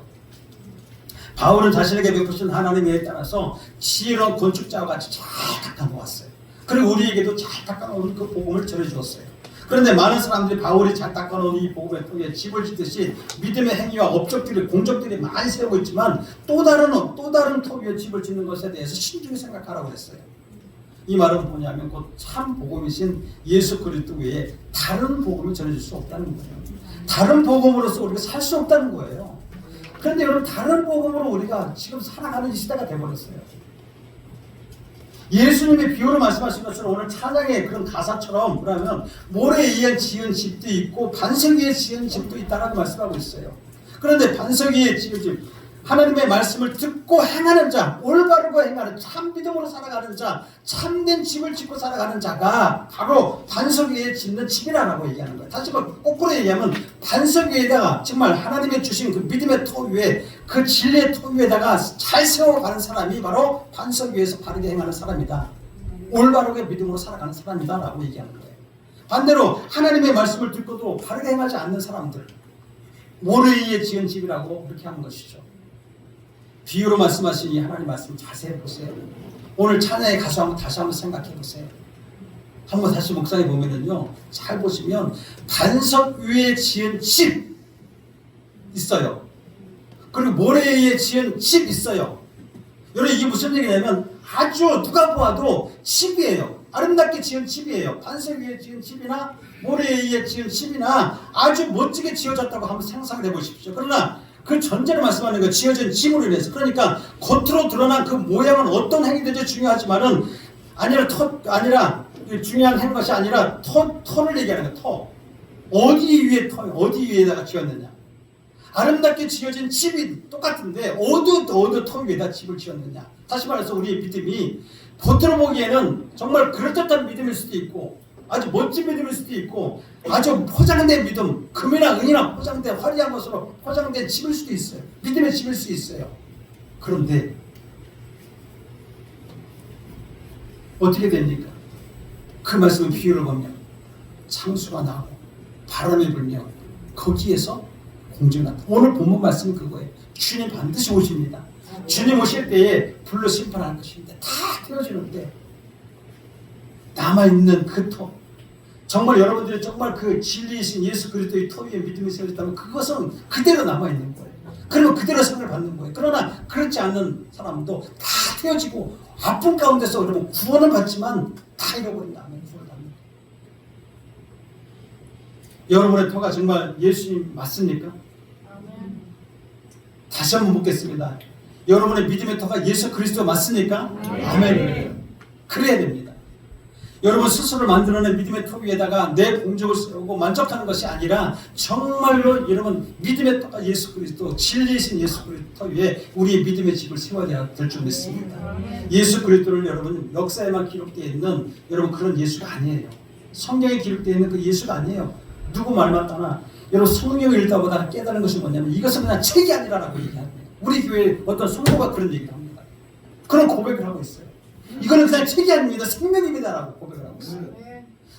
바울은 자신에게 베푸신 하나님의 은혜에 따라서 지혜로운 건축자와 같이 잘 닦아놓았어요. 그리고 우리에게도 잘 닦아놓은 그 복음을 전해주었어요. 그런데 많은 사람들이 바울이 잘 닦아놓은 이 복음의 터에 집을 짓듯이 믿음의 행위와 업적들이, 공적들이 많이 세우고 있지만, 또 다른 터 위에 집을 짓는 것에 대해서 신중히 생각하라고 했어요. 이 말은 뭐냐면 곧 참 복음이신 예수 그리스도 외에 다른 복음을 전해줄 수 없다는 거예요. 다른 복음으로서 우리가 살 수 없다는 거예요. 그런데 여러분, 다른 복음으로 우리가 지금 살아가는 이 시대가 되어버렸어요. 예수님의 비유로 말씀하신 것처럼 오늘 찬양의 그런 가사처럼, 뭐냐면 모래에 의한 지은 집도 있고 반석 위에 지은 집도 있다라고 말씀하고 있어요. 그런데 반석 위에 지은 집, 하나님의 말씀을 듣고 행하는 자, 올바르고 행하는 참 믿음으로 살아가는 자, 참된 집을 짓고 살아가는 자가 바로 반석 위에 짓는 집이라고 얘기하는 거예요. 다시 한번 거꾸로 얘기하면, 반석 위에다가 정말 하나님의 주신 그 믿음의 터 위에, 그 진리의 터 위에다가 잘 세워가는 사람이 바로 반석 위에서 바르게 행하는 사람이다. 올바르게 믿음으로 살아가는 사람이다 라고 얘기하는 거예요. 반대로 하나님의 말씀을 듣고도 바르게 행하지 않는 사람들, 모래 위에 지은 집이라고 그렇게 하는 것이죠. 비유로 말씀하신 이 하나님 말씀 자세히 보세요. 오늘 찬양의 가수 다시 한번 생각해 보세요. 한번 다시 묵상해 보면은요, 잘 보시면 반석 위에 지은 집 있어요. 그리고 모래 위에 지은 집 있어요. 여러분, 이게 무슨 얘기냐면 아주 누가 보아도 집이에요. 아름답게 지은 집이에요. 반석 위에 지은 집이나 모래 위에 지은 집이나 아주 멋지게 지어졌다고 한번 상상을 해보십시오. 그러나 그 전제로 말씀하는 거, 지어진 집으로 인해서. 그러니까 겉으로 드러난 그 모양은 어떤 행위든지 중요하지만은 중요한 행위 것이 아니라 터를 얘기하는 거예요. 터. 어디 위에다가 지었느냐. 아름답게 지어진 집이 똑같은데 어느 터 위에다 집을 지었느냐. 다시 말해서 우리의 믿음이 겉으로 보기에는 정말 그럴듯한 믿음일 수도 있고 아주 멋진 믿음일 수도 있고 아주 포장된 믿음, 금이나 은이나 포장된 화려한 것으로 포장된 집일 수도 있어요. 믿음의 집일 수 있어요. 그런데 어떻게 됩니까? 그 말씀의 비유를 보면 창수가 나고 바람이 불며 거기에서 공중이 나타. 오늘 본문 말씀은 그거예요. 주님 반드시 오십니다. 주님 오실 때에 불로 심판할 것입니다. 다 태워지는데 남아있는 그 터, 정말 여러분들이 정말 그 진리이신 예수 그리스도의 터 위에 믿음이 세워졌다면 그것은 그대로 남아있는 거예요. 그러면 그대로 상을 받는 거예요. 그러나 그렇지 않은 사람도 다 태워지고 아픈 가운데서 여러분 구원을 받지만 다 잃어버린다. 구원을 받는 거예요. 여러분의 터가 정말 예수님 맞습니까? 다시 한번 묻겠습니다. 여러분의 믿음의 터가 예수 그리스도 맞습니까? 아멘. 그래야 됩니다. 여러분 스스로를 만들어낸 믿음의 터 위에다가 내 공적을 세우고 만족하는 것이 아니라 정말로 여러분 믿음의 터가 예수 그리스도 진리이신 예수 그리스도 터 위에 우리의 믿음의 집을 세워야 될 줄 믿습니다. 예수 그리스도를 여러분 역사에만 기록되어 있는 여러분 그런 예수가 아니에요. 성경에 기록되어 있는 그 예수가 아니에요. 누구 말 맞다나 여러분 성경을 읽다 보다 깨달은 것이 뭐냐면 이것은 그냥 책이 아니라라고 얘기합니다. 우리 교회 어떤 성도가 그런 얘기를 합니다. 그런 고백을 하고 있어요. 이거는 그냥 책이 아닙니다. 생명입니다라고 고백을 하고 있어요.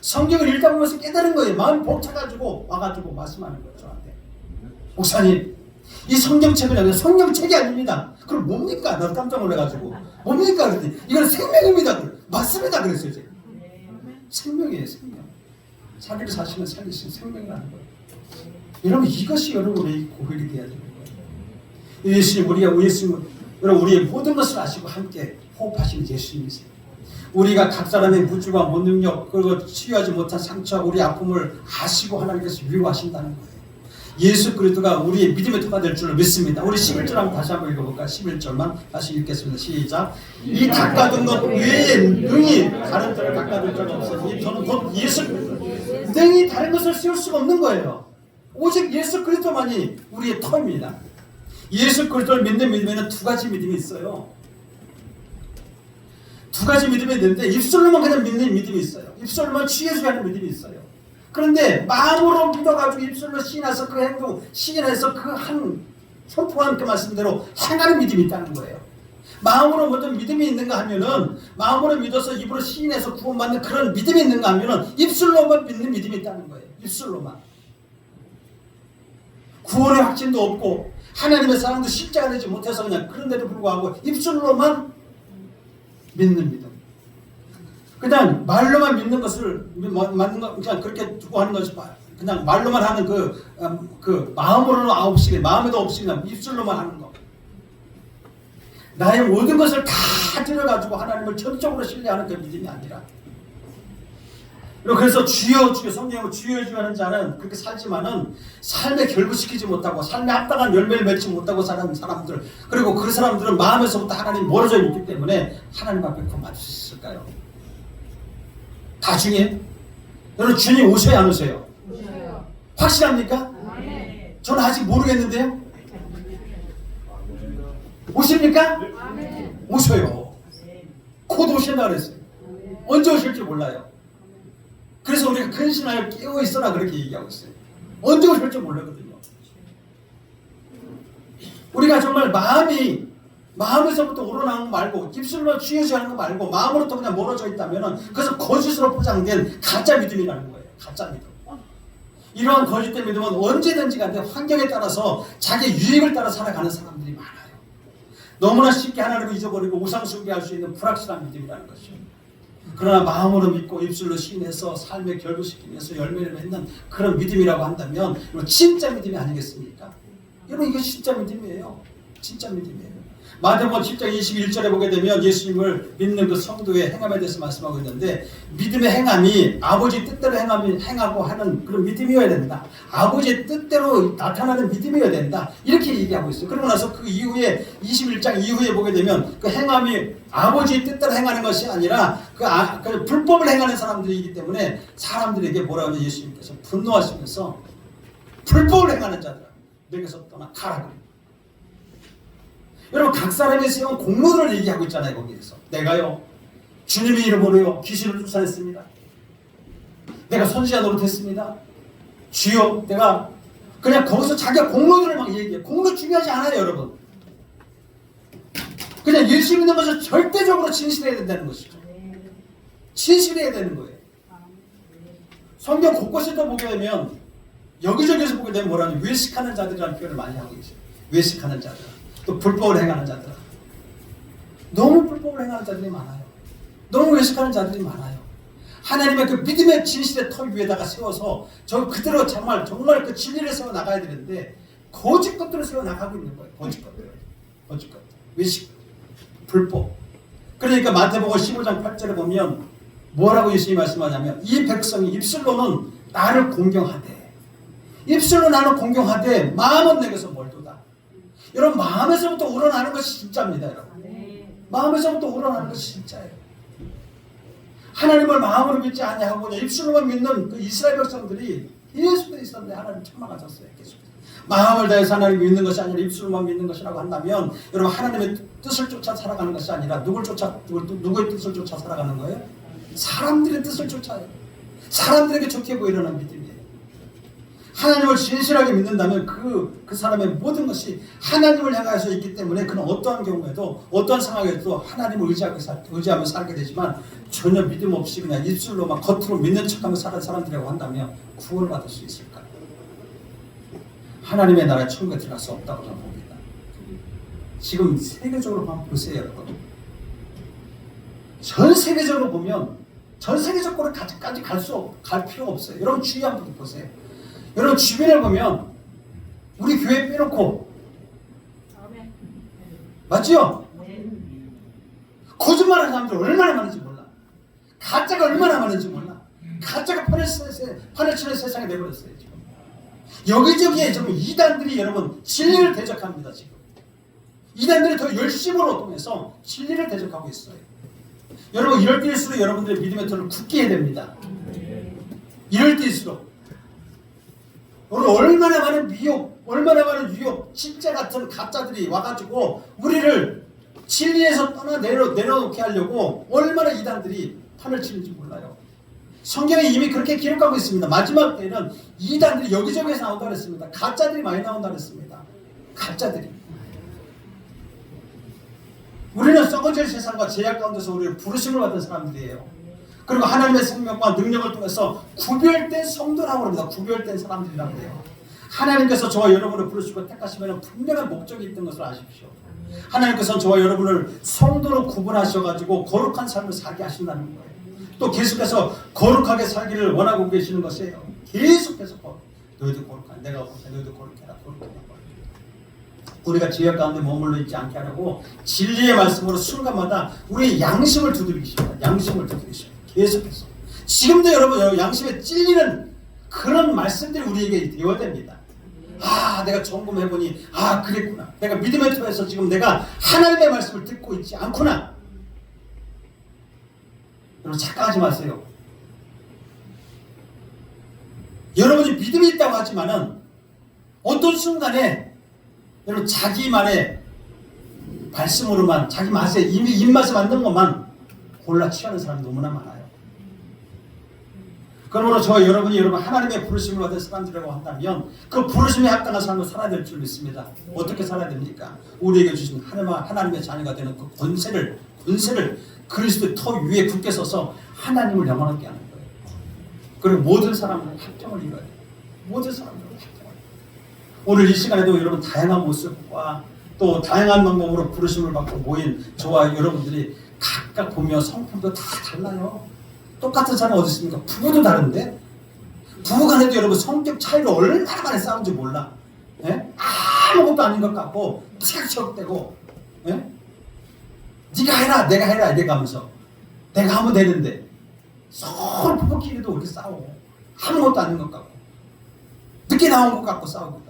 성경을 읽다 보면서 깨달은 거예요. 마음이 벅차가지고 와가지고 말씀하는 거예요. 저한테. 목사님, 이 성경책은 아니라 성경책이 아닙니다. 그럼 뭡니까? 나도 깜짝 놀라가지고 뭡니까? 그랬더니 이건 생명입니다. 맞습니다. 그랬어요. 제가. 생명이에요. 생명. 자기를 사시는 살리신 생명이라는 거예요. 여러분 이것이 여러분의 고백이 되어야 되는 거예요. 예수님 여러분 우리의 모든 것을 아시고 함께 호흡하시는 예수님이세요. 우리가 각 사람의 무주와 무능력 그리고 치유하지 못한 상처와 우리 아픔을 아시고 하나님께서 위로하신다는 거예요. 예수 그리스도가 우리의 믿음의 터가 될 줄을 믿습니다. 우리 11절 한번 다시 한번 읽어볼까요? 11절만 다시 읽겠습니다. 시작. 이 닦아둔 것 외에 능히 다른 터를 닦아둘 자가 없으니 저는 곧 예수 능히 다른 것을 세울 수가 없는 거예요. 오직 예수 그리스도만이 우리의 터입니다. 예수 그리스도를 믿는 믿음에는 두 가지 믿음이 있어요. 두 가지 믿음이 있는데 입술로만 그냥 믿는 믿음이 있어요. 입술로만 취해줘야 하는 믿음이 있어요. 그런데 마음으로 믿어가지고 입술로 시인해서 그 행동 시인해서 그 한 선포한 그 말씀대로 행하는 믿음이 있다는 거예요. 마음으로 모든 믿음이 있는가 하면은 마음으로 믿어서 입으로 시인해서 구원받는 그런 믿음이 있는가 하면은 입술로만 믿는 믿음이 있다는 거예요. 입술로만. 구원의 확신도 없고 하나님의 사랑도 실제가 되지 못해서 그냥 그런데도 불구하고 입술로만 믿는 믿음. 그냥 말로만 믿는 것을 맞는 거 그냥 그렇게 두고 하는 것이 그냥 말로만 하는 그 마음으로는 없이 마음에도 없이 그냥 입술로만 하는 거. 나의 모든 것을 다 들여가지고 하나님을 전적으로 신뢰하는 그 믿음이 아니라. 그래서 주여 주여 성경으로 주여 주여 하는 자는 그렇게 살지만은 삶에 결부시키지 못하고 삶에 합당한 열매를 맺지 못하고 사는 사람들 그리고 그 사람들은 마음에서부터 하나님 멀어져 있기 때문에 하나님 앞에 그 맞을 수 있을까요? 나중에 여러분 주님 오셔야 안 오세요? 오셔요. 확실합니까? 네. 저는 아직 모르겠는데요. 오십니까? 네. 오셔요. 곧 오신다 그랬어요. 언제 오실지 몰라요. 그래서 우리가 근신하여 깨어 있어라 그렇게 얘기하고 있어요. 언제 오실지 모르거든요. 우리가 정말 마음에서부터 우러나온 거 말고 입술로 취해져 하는 거 말고 마음으로부터 그냥 멀어져 있다면 그것은 거짓으로 포장된 가짜 믿음이라는 거예요. 가짜 믿음. 이러한 거짓된 믿음은 언제든지 간에 환경에 따라서 자기 유익을 따라 살아가는 사람들이 많아요. 너무나 쉽게 하나님을 잊어버리고 우상 숭배할 수 있는 불확실한 믿음이라는 것이죠. 그러나 마음으로 믿고 입술로 시인해서 삶에 결부시키면서 열매를 맺는 그런 믿음이라고 한다면 진짜 믿음이 아니겠습니까? 여러분 이게 진짜 믿음이에요. 진짜 믿음이에요. 마태복음 7장 21절에 보게 되면 예수님을 믿는 그 성도의 행함에 대해서 말씀하고 있는데 믿음의 행함이 아버지 뜻대로 행하고 하는 그런 믿음이어야 된다. 아버지의 뜻대로 나타나는 믿음이어야 된다. 이렇게 얘기하고 있어요. 그러고 나서 그 이후에 21장 이후에 보게 되면 그 행함이 아버지의 뜻대로 행하는 것이 아니라 그 불법을 행하는 사람들이기 때문에 사람들에게 뭐라고 하냐 예수님께서 분노하시면서 불법을 행하는 자들 내게서 떠나 가라 그래요. 여러분 각 사람이 세운 공로들을 얘기하고 있잖아요. 거기에서 내가요 주님의 이름으로요 귀신을 쫓아냈습니다. 내가 선지자 노릇했습니다. 주여 내가 그냥 거기서 자기가 공로들을 막 얘기해. 공로 중요하지 않아요 여러분. 그냥 예수 믿는 것을 절대적으로 진실해야 된다는 것이죠. 진실해야 되는 거예요. 성경 곳곳에도 보게 되면 여기저기서 보게 되면 뭐라는 외식하는 자들이라는 표현을 많이 하고 있어요. 외식하는 자들, 또 불법을 행하는 자들. 너무 불법을 행하는 자들이 많아요. 너무 외식하는 자들이 많아요. 하나님의 그 믿음의 진실의 터 위에다가 세워서 저 그대로 정말 그 진리를 세워 나가야 되는데 거짓 것들을 세워 나가고 있는 거예요. 거짓 것들, 외식, 불법. 그러니까 마태복음 15장 8절에 보면 뭐라고 예수님이 말씀하냐면 이 백성이 입술로는 나를 공경하되 입술로 나를 공경하되 마음은 내게서 멀도다. 여러분 마음에서부터 우러나는 것이 진짜입니다. 여러분 마음에서부터 우러나는 것이 진짜예요. 하나님을 마음으로 믿지 아니하고 입술로만 믿는 그 이스라엘 백성들이 계속되어 있었는데 하나님 책망하셨어요. 계속. 마음을 다해서 하나님 믿는 것이 아니라 입술로만 믿는 것이라고 한다면 여러분 하나님의 뜻을 쫓아 살아가는 것이 아니라 누구의 뜻을 쫓아 살아가는 거예요? 사람들의 뜻을 쫓아요. 사람들에게 좋게 보이려는 믿음이에요. 하나님을 진실하게 믿는다면 그 사람의 모든 것이 하나님을 향해서 있기 때문에 그는 어떠한 경우에도 어떠한 상황에도 하나님을 의지하며 살게 되지만 전혀 믿음 없이 그냥 입술로만 겉으로 믿는 척하며 사는 사람들이라고 한다면 구원을 받을 수 있을까요? 하나님의 나라에 천국에 들어갈 수 없다고 저는 봅니다. 지금 세계적으로 한번 보세요 여러분. 전 세계적으로 보면 전 세계적으로까지 갈 필요가 없어요. 여러분 주위 한번 보세요. 여러분 주변을 보면 우리 교회 빼놓고 맞죠? 거짓말하는 사람들 얼마나 많은지 몰라. 가짜가 얼마나 많은지 몰라. 가짜가 판을 치는 세상에 내버렸어요 지금. 여기저기에 지금 이단들이 여러분 진리를 대적합니다 지금. 이단들이 더 열심으로 통해서 진리를 대적하고 있어요. 여러분 이럴 때일수록 여러분들의 믿음의 털을 굳게 해야 됩니다. 이럴 때일수록 오늘 얼마나 많은 미혹, 얼마나 많은 유혹, 진짜 같은 가짜들이 와가지고 우리를 진리에서 내려놓게 하려고 얼마나 이단들이 판을 치는지 몰라요. 성경에 이미 그렇게 기록하고 있습니다. 마지막 때는 이단들이 여기저기에서 나온다고 했습니다. 가짜들이 많이 나온다고 했습니다. 가짜들이. 우리는 썩어질 세상과 제약 가운데서 우리를 부르심을 받은 사람들이에요. 그리고 하나님의 생명과 능력을 통해서 구별된 성도라고 합니다. 구별된 사람들이라고 해요. 하나님께서 저와 여러분을 부르시고 택하시면 분명한 목적이 있던 것을 아십시오. 하나님께서는 저와 여러분을 성도로 구분하셔가지고 거룩한 삶을 살게 하신다는 거예요. 또 계속해서 거룩하게 살기를 원하고 계시는 것이에요. 계속해서 너희도 거룩하게, 내가 거룩해, 너희도 거룩해라, 거룩해라. 우리가 죄악 가운데 머물러 있지 않게 하려고 진리의 말씀으로 순간마다 우리의 양심을 두드리십니다. 양심을 두드리십니다. 계속해서. 지금도 여러분 양심에 찔리는 그런 말씀들이 우리에게 되어야 됩니다. 아 내가 점검해보니 아 그랬구나. 내가 믿음의 터에서 지금 내가 하나님의 말씀을 듣고 있지 않구나. 여러분 착각하지 마세요. 여러분이 믿음이 있다고 하지만은 어떤 순간에 여러분 자기만의 말씀으로만 자기 맛에 이미 입맛에 맞는 것만 골라 취하는 사람이 너무나 많아요. 그러므로 저와 여러분이 여러분 하나님의 부르심을 받은 사람들이라고 한다면 그 부르심에 합당한 삶을 살아야 될 줄 믿습니다. 어떻게 살아야 됩니까? 우리에게 주신 하나님의 자녀가 되는 그 권세를 그리스도의 터 위에 굳게 서서 하나님을 영원하게 하는 거예요. 그리고 모든 사람은 합정을 이뤄야 돼요. 모든 사람들은 합정을. 오늘 이 시간에도 여러분 다양한 모습과 또 다양한 방법으로 부르심을 받고 모인 저와 여러분들이 각각 보며 성품도 다 달라요. 똑같은 사람 어디 있습니까? 부부도 다른데 부부간에도 여러분 성격 차이로 얼마나 많이 싸운지 몰라. 예? 아무것도 아닌 것 같고 티격태격대고 예? 네가 해라 내가 해라 이래 가면서 내가 하면 되는데 서로 부부끼리도 그렇게 싸우고 아무것도 아닌 것 같고 늦게 나온 것 같고 싸우고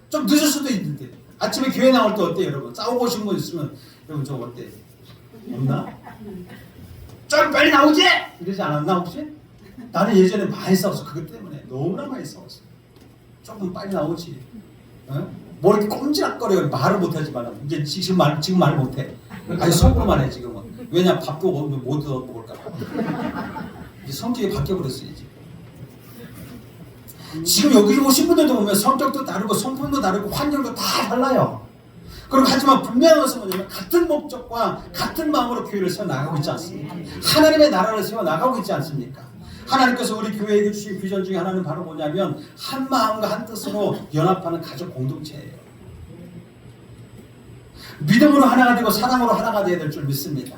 좀 늦을 수도 있는데 아침에 교회 나올 때 어때요 여러분? 싸우고 오신 분 있으면 여러분 저 어때? 없나? 좀 빨리 나오지? 이러지 않았나 혹시? 나는 예전에 많이 싸웠어. 그것 때문에 너무나 많이 싸웠어. 조금 빨리 나오지. 뭐 이렇게 꼼지락거려요. 말을 못하지만 이제 지금 말 못해. 아니 속으로만 해 지금은. 왜냐 밥도 못 얻어 먹을까 봐. 이제 성격이 바뀌어 버렸어요 지금 여기 오신 분들도 보면 성격도 다르고 성품도 다르고 환경도 다 달라요. 그리고 하지만 분명한 것은 뭐냐면 같은 목적과 같은 마음으로 교회를 세워 나가고 있지 않습니까? 하나님의 나라를 세워 나가고 있지 않습니까? 하나님께서 우리 교회에게 주신 비전 중에 하나는 바로 뭐냐면 한 마음과 한 뜻으로 연합하는 가족 공동체예요. 믿음으로 하나가 되고 사랑으로 하나가 되어야 될 줄 믿습니다.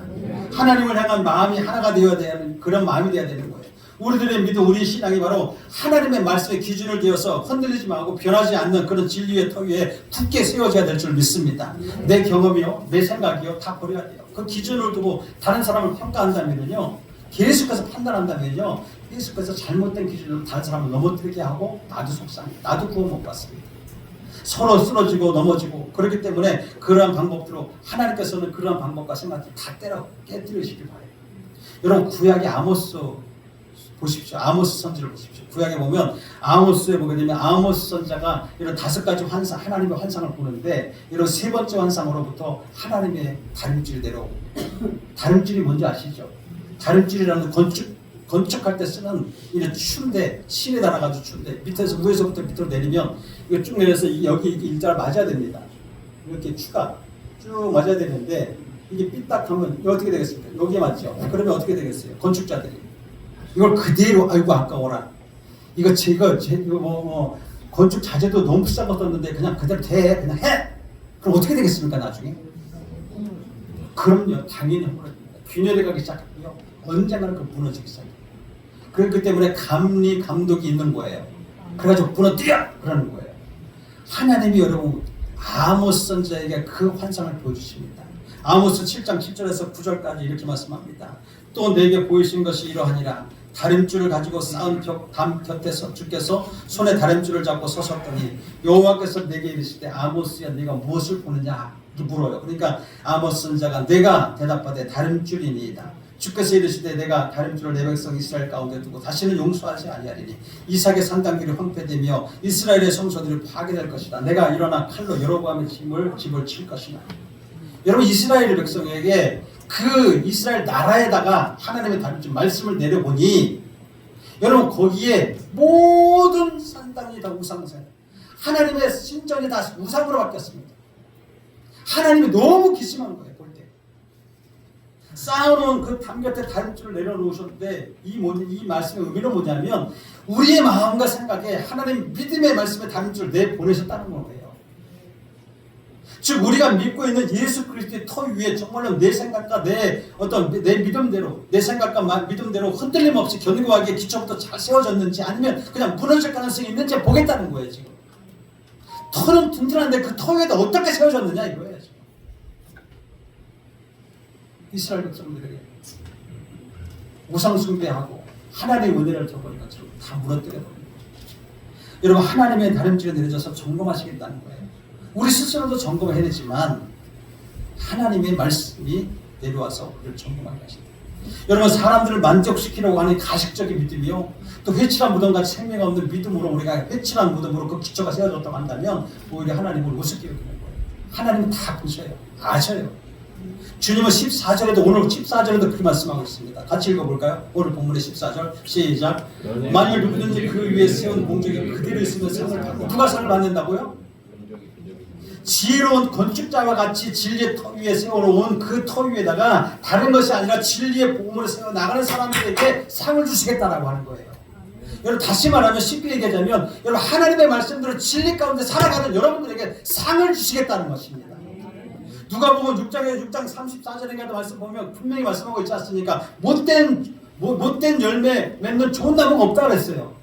하나님을 향한 마음이 하나가 되어야 되는 그런 마음이 되어야 되는 거예요. 우리들의 믿음, 우리 신앙이 바로 하나님의 말씀의 기준을 되어서 흔들리지 말고 변하지 않는 그런 진리의 터 위에 굳게 세워져야 될 줄 믿습니다. 내 경험이요, 내 생각이요, 다 버려야 돼요. 그 기준을 두고 다른 사람을 평가한다면요, 계속해서 판단한다면요, 계속해서 잘못된 기준으로 다른 사람을 넘어뜨리게 하고 나도 속상해, 나도 구원 못 받습니다. 서로 쓰러지고 넘어지고 그렇기 때문에 그러한 방법대로 하나님께서는 그러한 방법과 생각을 다 깨뜨리시길 바래요. 여러분 구약의 아모스 보십시오. 아모스 선지를 보십시오. 구약에 보면 아모스에 보게 되면 아모스 선자가 이런 5가지 환상, 하나님의 환상을 보는데 이런 3번째 환상으로부터 하나님의 다림질이 내려오고 다림질이 뭔지 아시죠? 다림질이라는 건축할 때 쓰는 이런 추인데 실에 달아가지고 추인데 밑에서 위에서부터 밑으로 내리면 이거 쭉 내려서 여기 이게 일자를 맞아야 됩니다. 이렇게 추가 쭉 맞아야 되는데 이게 삐딱하면 이거 어떻게 되겠습니까? 여기에 맞죠? 그러면 어떻게 되겠어요? 건축자들이 이걸 그대로 아이고 아까워라. 이거 건축 자재도 너무 비싼 거 썼는데 그냥 그대로 돼 그냥 해. 그럼 어떻게 되겠습니까 나중에? 그럼요 당연히 무너집니다. 균열이 가기 시작하고요 언젠가는 그 무너지기 시작해요. 그렇기 때문에 감독이 있는 거예요. 그래가지고 무너뜨려 그러는 거예요. 하나님이 여러분 아모스 선지자에게 그 환상을 보여주십니다. 아모스 7장 7절에서 9절까지 이렇게 말씀합니다. 또 내게 보이신 것이 이러하니라. 다림줄을 가지고 쌓은 담 곁에서 주께서 손에 다림줄을 잡고 서셨더니 여호와께서 내게 이르시되 아모스야 네가 무엇을 보느냐 이렇게 물어요. 그러니까 아모스 선지자가 내가 대답하되 다림줄이니이다. 주께서 이르시되 내가 다림줄을 내 백성 이스라엘 가운데 두고 다시는 용서하지 아니하리니 이삭의 산당들이 황폐되며 이스라엘의 성소들이 파괴될 것이다. 내가 일어나 칼로 여로보암의 집을 칠 것이다. 여러분 이스라엘 백성에게 그 이스라엘 나라에다가 하나님의 다림줄 말씀을 내려보니 여러분 거기에 모든 산당이 다 우상생, 하나님의 신전이 다 우상으로 바뀌었습니다. 하나님이 너무 기심한 거예요. 볼 때 쌓아놓은 그 담 곁에 다림줄을 내려놓으셨는데 이 말씀의 의미는 뭐냐면 우리의 마음과 생각에 하나님 믿음의 말씀의 다림줄을 내보내셨다는 거예요. 즉 우리가 믿고 있는 예수 그리스도의 터 위에 정말로 내 생각과 내 믿음대로 내 생각과 믿음대로 흔들림 없이 견고하게 기초부터 잘 세워졌는지 아니면 그냥 무너질 가능성이 있는지 보겠다는 거예요. 지금 터는 튼튼한데 그 터 위에다 어떻게 세워졌느냐 이거예요. 지금 이스라엘 백성들에게 우상 숭배하고 하나님의 은혜를 저버린 것처럼 다 무너뜨려 버린 거예요. 여러분 하나님의 다림질에 내려져서 점검하시겠다는 거예요. 우리 스스로도 점검을 해야 되지만 하나님의 말씀이 내려와서 우리를 점검하게 하신다. 여러분 사람들을 만족시키려고 하는 가식적인 믿음이요 또 회칠한 무덤같이 생명 없는 믿음으로 우리가 회칠한 무덤으로 그 기초가 세워졌다고 한다면 오히려 하나님을 우습게 여기는 거예요. 하나님은 다 보셔요. 아셔요. 주님은 14절에도 오늘 14절에도 그렇게 말씀하고 있습니다. 같이 읽어볼까요? 오늘 본문의 14절 시작. 만일 누구든지 그 위에 세운 공적이 그대로 있으면 상을 받고 누가 상을 받는다고요? 지혜로운 건축자와 같이 진리의 터 위에 세워놓은 그 터 위에다가 다른 것이 아니라 진리의 복음을 세워 나가는 사람들에게 상을 주시겠다라고 하는 거예요. 여러분 다시 말하면 쉽게 얘기하자면 여러분 하나님의 말씀대로 진리 가운데 살아가는 여러분들에게 상을 주시겠다는 것입니다. 누가복음 6장 34절인가도 말씀 보면 분명히 말씀하고 있지 않습니까? 못된 열매 맺는 좋은 나무가 없다 그랬어요.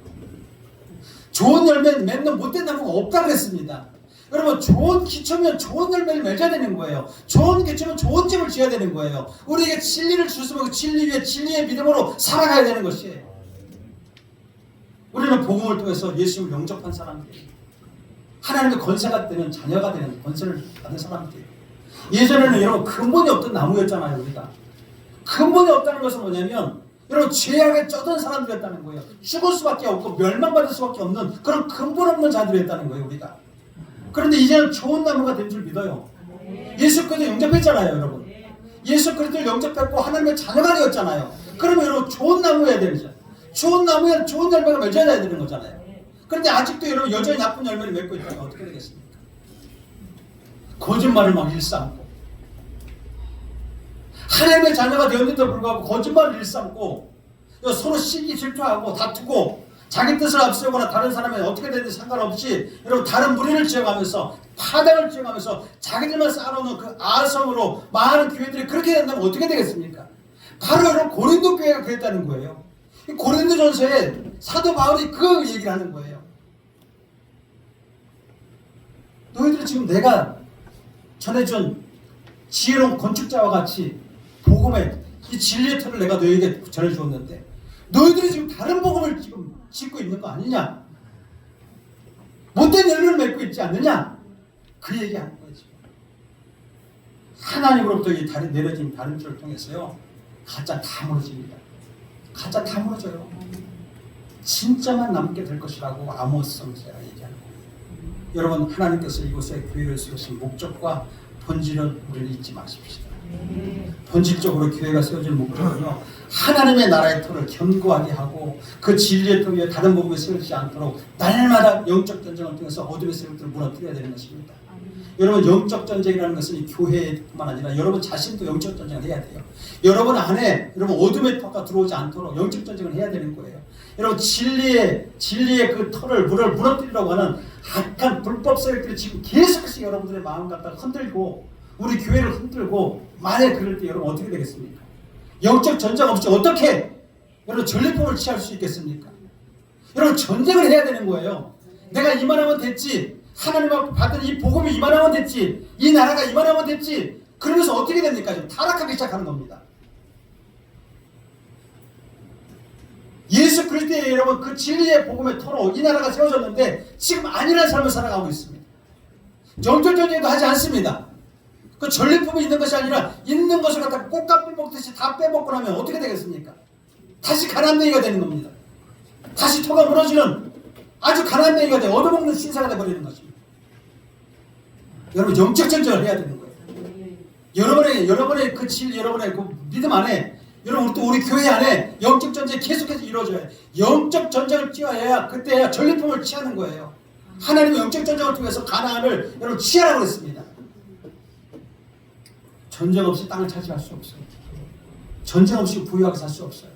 좋은 열매 맺는 못된 나무가 없다 그랬습니다. 여러분 좋은 기초면 좋은 열매를 맺어야 되는 거예요. 좋은 기초면 좋은 집을 지어야 되는 거예요. 우리에게 진리를 주시면 그 진리 위에 진리의 믿음으로 살아가야 되는 것이에요. 우리는 복음을 통해서 예수님을 영접한 사람들이에요. 하나님의 권세가 되는 자녀가 되는 권세를 받은 사람들이에요. 예전에는 여러분 근본이 없던 나무였잖아요. 우리가 근본이 없다는 것은 뭐냐면 여러분 죄악에 쩌든 사람들이었다는 거예요. 죽을 수밖에 없고 멸망받을 수밖에 없는 그런 근본 없는 자들이었다는 거예요. 우리가 그런데 이제는 좋은 나무가 된 줄 믿어요. 예수 그리스도 영접했잖아요, 여러분. 예수 그리스도를 영접했고 하나님의 자녀가 되었잖아요. 그러면 여러분 좋은 나무여야 되죠. 좋은 나무에 좋은 열매가 맺어야 되는 거잖아요. 그런데 아직도 여러분 여전히 나쁜 열매를 맺고 있다면 어떻게 되겠습니까? 거짓말을 막 일삼고 하나님의 자녀가 되었는데도 불구하고 거짓말을 일삼고 서로 시기 질투하고 다투고 자기 뜻을 앞세우거나 다른 사람이 어떻게 되는지 상관없이 여러분 다른 무리를 지어가면서 파당을 지어가면서 자기들만 쌓아놓는 그 아성으로 많은 교회들이 그렇게 된다면 어떻게 되겠습니까? 바로 여러분 고린도 교회가 그랬다는 거예요. 고린도전서에 사도 바울이 그 얘기를 하는 거예요. 너희들이 지금 내가 전해준 지혜로운 건축자와 같이 복음의 이 진리의 틀을 내가 너희에게 전해주었는데 너희들이 지금 다른 복음을 지금 짓고 있는 거 아니냐? 못된 열매를 맺고 있지 않느냐? 그 얘기하는 거지. 하나님으로부터 이 다른 내려진 다른 줄을 통해서요 가짜 다 무너집니다. 가짜 다 무너져요. 진짜만 남게 될 것이라고 아모스 선지자가 얘기하는 거예요. 여러분 하나님께서 이곳에 교회를 세우신 목적과 본질은 우리는 잊지 마십시오. 본질적으로 교회가 세워진 목적은요 하나님의 나라의 터를 견고하게 하고 그 진리의 터 위에 다른 복음에 세우지 않도록 날마다 영적 전쟁을 통해서 어둠의 세력들을 무너뜨려야 되는 것입니다. 여러분 영적 전쟁이라는 것은 이 교회뿐만 아니라 여러분 자신도 영적 전쟁을 해야 돼요. 여러분 안에 여러분 어둠의 터가 들어오지 않도록 영적 전쟁을 해야 되는 거예요. 여러분 진리의 그 터를 무너뜨리려고 하는 악한 불법 세력들이 지금 계속해서 여러분들의 마음 갖다가 흔들고 우리 교회를 흔들고 만약 그럴 때 여러분 어떻게 되겠습니까? 영적 전쟁 없이 어떻게 여러분 전리품을 취할 수 있겠습니까? 여러분 전쟁을 해야 되는 거예요. 내가 이만하면 됐지. 하나님 앞에 받은 이 복음이 이만하면 됐지. 이 나라가 이만하면 됐지. 그러면서 어떻게 됩니까? 좀 타락하기 시작하는 겁니다. 예수 그리스도의 여러분 그 진리의 복음의 터로 이 나라가 세워졌는데 지금 아니라는 삶을 살아가고 있습니다. 영적 전쟁도 하지 않습니다. 그 전리품이 있는 것이 아니라 있는 것을 갖다 꽃값 빼먹듯이 다 빼먹고 나면 어떻게 되겠습니까? 다시 가난뱅이가 되는 겁니다. 다시 터가 무너지는 아주 가난뱅이가 돼 얻어먹는 신사가 되어버리는 것입니다. 여러분 영적 전쟁을 해야 되는 거예요. 여러분의 그 진리, 여러분의 그 믿음 안에 여러분 또 우리 교회 안에 영적 전쟁이 계속해서 이루어져야 해요. 영적 전쟁을 취해야 그때야 전리품을 취하는 거예요. 하나님의 영적 전쟁을 통해서 가나안을 여러분 취하라고 했습니다. 전쟁 없이 땅을 차지할 수 없어요. 전쟁 없이 부유하게 살 수 없어요.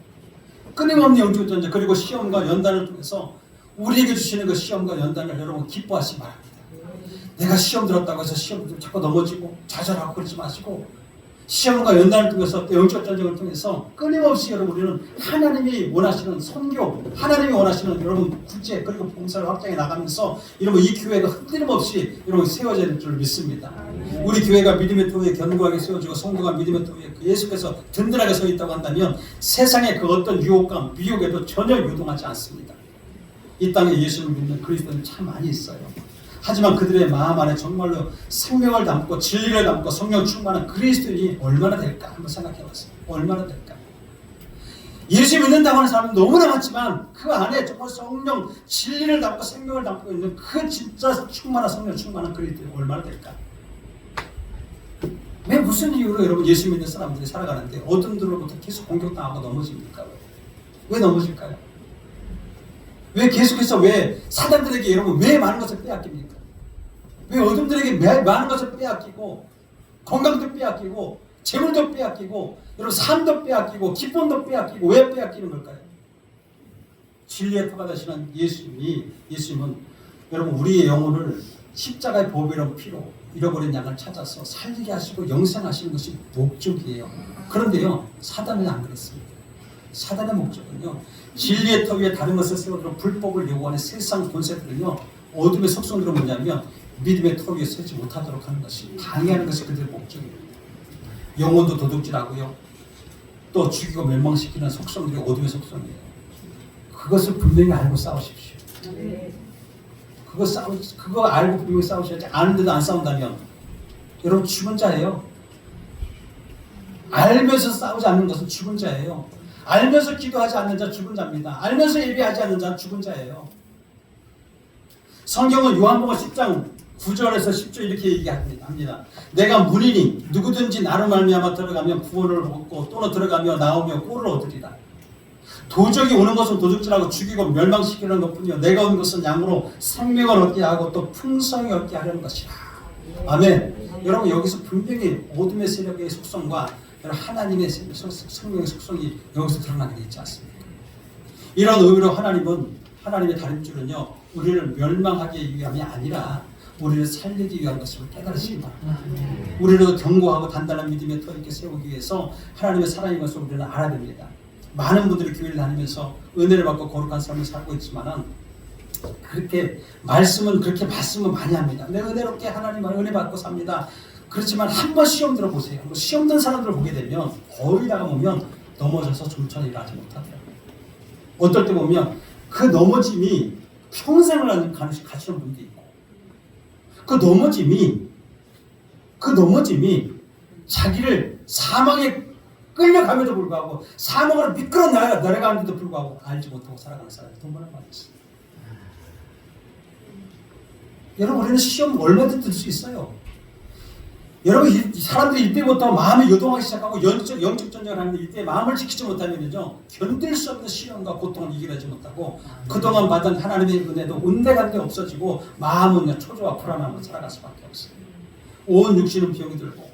끊임없는 영적 전쟁 그리고 시험과 연단을 통해서 우리에게 주시는 그 시험과 연단을 여러분 기뻐하시기 바랍니다. 내가 시험 들었다고 해서 시험 자꾸 넘어지고 좌절하고 그러지 마시고 시험과 연단을 통해서 또 영적 전쟁을 통해서 끊임없이 여러분 우리는 하나님이 원하시는 선교, 하나님이 원하시는 여러분 구제 그리고 봉사를 확장해 나가면서 여러분 이 교회가 흔들림 없이 여러분 세워져야 될 줄 믿습니다. 우리 교회가 믿음의 터 위에 견고하게 세워지고 성도가 믿음의 터 위에 예수께서 든든하게 서 있다고 한다면 세상의 그 어떤 유혹감, 미혹에도 전혀 요동하지 않습니다. 이 땅에 예수를 믿는 그리스도는 참 많이 있어요. 하지만 그들의 마음 안에 정말로 생명을 담고 진리를 담고 성령 충만한 그리스도인이 얼마나 될까 한번 생각해 봤어요. 얼마나 될까? 예수 믿는다고 하는 사람은 너무나 많지만 그 안에 정말 성령 진리를 담고 생명을 담고 있는 그 진짜 충만한 성령 충만한 그리스도인이 얼마나 될까? 왜 무슨 이유로 여러분 예수 믿는 사람들이 살아가는데 어둠들로부터 계속 공격당하고 넘어집니까? 왜 넘어질까요? 왜 계속해서 왜 사단들에게 여러분 왜 많은 것을 빼앗깁니까? 왜 어둠들에게 많은 것을 빼앗기고 건강도 빼앗기고 재물도 빼앗기고 여러분 삶도 빼앗기고 기쁨도 빼앗기고 왜 빼앗기는 걸까요? 진리의 터가 되시는 예수님은 여러분 우리의 영혼을 십자가의 보배로운 피로 잃어버린 양을 찾아서 살리게 하시고 영생하시는 것이 목적이에요. 그런데요 사단은 안 그랬습니다. 사단의 목적은요 진리의 터 위에 다른 것을 세우도록 불법을 요구하는 세상 권세들은요 어둠의 속성들은 뭐냐면 믿음의 터 위에 서지 못하도록 하는 것이 방해하는 것이 그들의 목적이에요. 영혼도 도둑질하고요 또 죽이고 멸망시키는 속성들이 어둠의 속성이에요. 그것을 분명히 알고 싸우십시오. 그거 알고 분명히 싸우셔야지. 아는데도 안 싸운다면 여러분 죽은 자예요. 알면서 싸우지 않는 것은 죽은 자예요. 알면서 기도하지 않는 자 죽은 자입니다. 알면서 예배하지 않는 자는 죽은 자예요. 성경은 요한복음 10장 9절에서 10절 이렇게 얘기합니다. 내가 문이니 누구든지 나로 말미암아 들어가면 구원을 얻고 또는 들어가며 나오며 꼴을 얻으리라. 도적이 오는 것은 도적질하고 죽이고 멸망시키는 것뿐이요 내가 온 것은 양으로 생명을 얻게 하고 또 풍성히 얻게 하려는 것이라. 아멘. 여러분 여기서 분명히 어둠의 세력의 속성과 하나님의 생명의 속성이 여기서 드러나게 되어 있지 않습니까? 이런 의미로 하나님의 다림줄은요 우리를 멸망하기 위함이 아니라 우리를 살리기 위한 것을 깨달으시기 바랍니다. 우리를 견고하고 단단한 믿음의 터 있게 세우기 위해서 하나님의 사랑인 것을 우리는 알아야 됩니다. 많은 분들이 교회를 다니면서 은혜를 받고 거룩한 삶을 살고 있지만은 그렇게 말씀은 그렇게 말씀은 많이 합니다. 내가 은혜롭게 하나님 은혜 받고 삽니다. 그렇지만 한번 시험 들어보세요. 시험 든 사람들을 보게 되면 거의 다가 보면 넘어져서 좀처럼 일하지 못하더라고요. 어떨 때 보면 그 넘어짐이 평생을 가시는 분도 있고 그 넘어짐이 자기를 사망에 끌려감에도 불구하고 사망으로 미끄러 내려가는데도 불구하고 알지 못하고 살아가는 사람이 너무나 많았어요. 여러분 우리는 시험 얼마든지 들 수 있어요. 여러분 사람들이 이때부터 마음이 요동하기 시작하고 영적 전쟁을 하는데 이때 마음을 지키지 못하면요 견딜 수 없는 시련과 고통을 이겨내지 못하고 그동안 받은 하나님의 은혜도 온데간데 없어지고 마음은 초조와 불안함으로 살아갈 수밖에 없어요. 온 육신은 병이 들고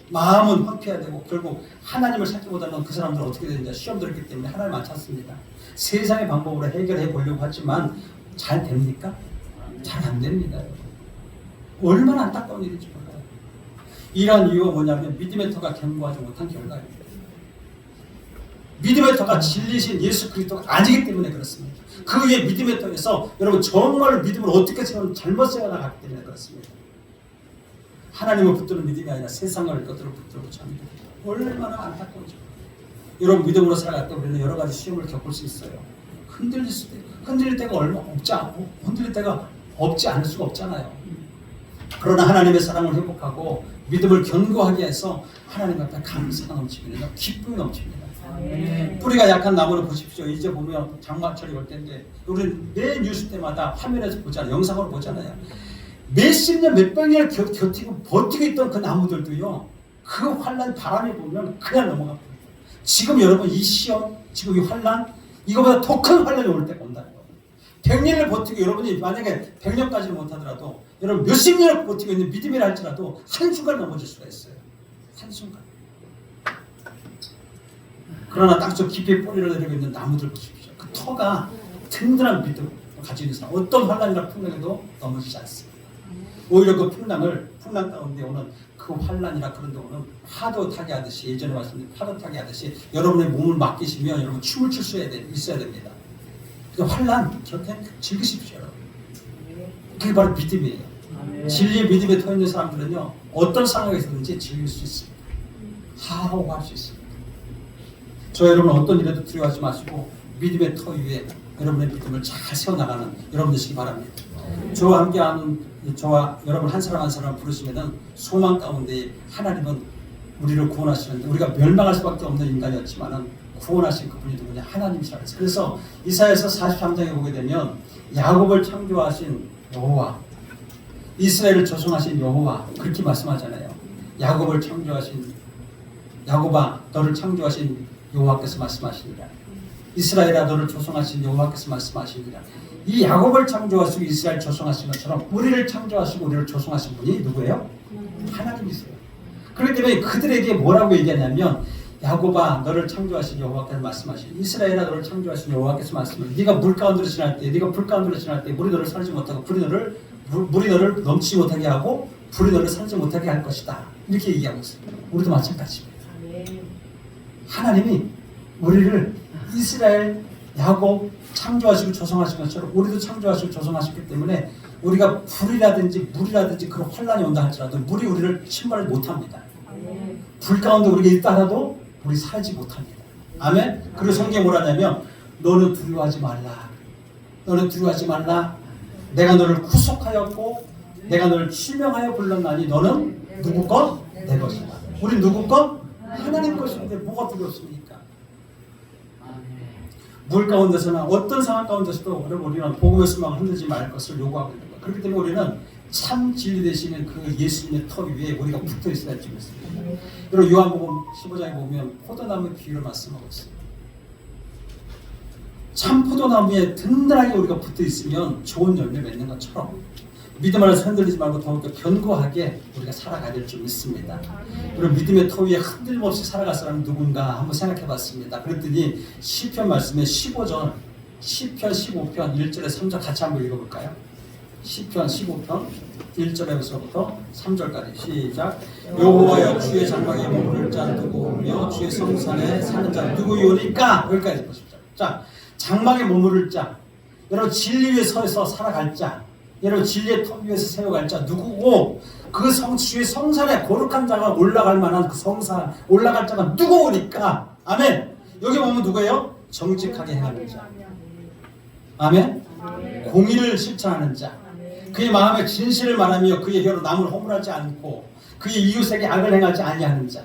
마음은 황폐화되고 결국 하나님을 찾지 못하면 그 사람들은 어떻게 되는지 시험 들었기 때문에 하나님 안 찾습니다. 세상의 방법으로 해결해 보려고 하지만 잘 됩니까? 잘 안 됩니다. 얼마나 안타까운 일인지 몰라요. 이러한 이유가 뭐냐면 믿음의 터가 견고하지 못한 결과입니다. 믿음의 터가 진리신 예수 그리스도가 아니기 때문에 그렇습니다. 그 위에 믿음의 터에서 여러분 정말 믿음을 어떻게 잘못 세워나가기 때문에 그렇습니다. 하나님을 붙드는 믿음이 아니라 세상을 것들을 붙들고 잡니다. 얼마나 안타까운지. 여러분 믿음으로 살아갈 때 우리는 여러 가지 시험을 겪을 수 있어요. 흔들릴 때가 얼마 없지 않고 흔들릴 때가 없지 않을 수가 없잖아요. 그러나 하나님의 사랑을 회복하고 믿음을 견고하게 해서 하나님 앞에 감사가 넘치면요 기쁨이 넘칩니다. 뿌리가 약한 나무를 보십시오. 이제 보면 장마철이 올 텐데 우리는 매 뉴스 때마다 화면에서 보잖아요. 영상으로 보잖아요. 몇십 년 몇백 년을 버티고 있던 그 나무들도요 그 환란 바람이 보면 그냥 넘어가 버려요. 지금 여러분 이 시험 지금 이 환란 이거보다 더 큰 환란이 올 때가 온다는 거예요. 100년을 버티고 여러분이 만약에 100년까지는 못하더라도 여러분 몇십 년을 버티고 있는 믿음이라 할지라도 한순간 넘어질 수가 있어요. 한순간. 그러나 딱 저 깊이 뿌리를 내리고 있는 나무들 보십시오. 그 터가 든든한 믿음을 가지고 있는 사람 어떤 환란이나 풍랑에도 넘어지지 않습니다. 오히려 그 풍랑 가운데 오는 그 환란이나 그런 데 오는 파도 타게 하듯이 예전에 말씀드린 파도 타게 하듯이 여러분의 몸을 맡기시면 여러분 춤을 출 수 있어야 됩니다. 그 환란 곁에 즐기십시오. 그게 바로 믿음이에요. 진리의 믿음에 터 있는 사람들은요 어떤 상황에서든지 즐길 수 있습니다. 하하호할 수 있습니다. 저 여러분 어떤 일에도 두려워하지 마시고 믿음의 터 위에 여러분의 믿음을 잘 세워나가는 여러분 되시기 바랍니다. 저와 함께하는 저와 여러분 한 사람 한 사람 부르시면은 소망 가운데 하나님은 우리를 구원하시는데 우리가 멸망할 수밖에 없는 인간이었지만은 구원하신 그분이 누구냐 하나님이시라. 그래서 이사야서 43장에 보게 되면 야곱을 창조하신 여호와 이스라엘을 조성하신 여호와 그렇게 말씀하잖아요. 야곱을 창조하신 야곱아 너를 창조하신 여호와께서 말씀하시니라. 이스라엘아 너를 조성하신 여호와께서 말씀하시니라. 이 야곱을 창조하시고 이스라엘 조성하신 것처럼 우리를 창조하시고 우리를 조성하신 분이 누구예요? 하나님이세요. 그렇기 때문에 그들에게 뭐라고 얘기하냐면 야곱아 너를 창조하신 여호와께서 말씀하시니 이스라엘아 너를 창조하신 여호와께서 말씀하시니 네가 물 가운데로 지날 때 네가 불 가운데로 지날 때 물이 너를 살지 못하고 물이 너를 넘치지 못하게 하고 불이 너를 살지 못하게 할 것이다. 이렇게 얘기하고 있습니다. 우리도 마찬가지입니다. 하나님이 우리를 이스라엘 야곱 창조하시고 조성하신 것처럼 우리도 창조하시고 조성하셨기 때문에 우리가 불이라든지 물이라든지 그런 환란이 온다 할지라도 물이 우리를 침몰을 못합니다. 불 가운데 우리가 있다 하도 우리 살지 못합니다. 아멘. 그리고 성경이 뭐라 하냐면 너는 두려워하지 말라. 너는 두려워하지 말라. 내가 너를 구속하였고 내가 너를 실명하여 불렀나니 너는 누구 것? 내 것이다. 우리 누구 것? 하나님 것인데 뭐가 두렵습니까? 물 가운데서나 어떤 상황 가운데서도 우리는 복음의 수망을 흔들지 말 것을 요구하고 있는 거예요. 그렇기 때문에 우리는 참 진리 되시는 그 예수님의 터 위에 우리가 붙어 있어야 할 줄 믿습니다. 여러분 요한복음 15장에 보면 포도나무 비유를 말씀하고 있습니다. 참 포도나무에 든든하게 우리가 붙어 있으면 좋은 열매 맺는 것처럼 믿음 안에서 흔들리지 말고 더욱더 견고하게 우리가 살아가야 될 줄 믿습니다. 그리고 믿음의 터 위에 흔들림 없이 살아갈 사람은 누군가 한번 생각해 봤습니다. 그랬더니 시편 말씀에 15편 15편 1절에 3절 같이 한번 읽어볼까요? 시편 15편 1절에서부터 3절까지 시작. 여호와여 주의 장막에 머무를 자 누구며 주의 성산에 사는 자 누구요니까. 여기까지 보십시오. 자, 장막에 머무를 자, 여러분 진리 위에 서서 살아갈 자, 여러분 진리의 터 위에서 세워갈 자 누구고, 그 주의 성산에 거룩한 자가 올라갈 만한 그 성산 올라갈 자가 누구니까. 아멘. 여기 보면 누구예요? 정직하게 행하는 자. 아멘. 공의를 실천하는 자, 그의 마음에 진실을 말하며 그의 혀로 남을 허물하지 않고 그의 이웃에게 악을 행하지 아니하는 자,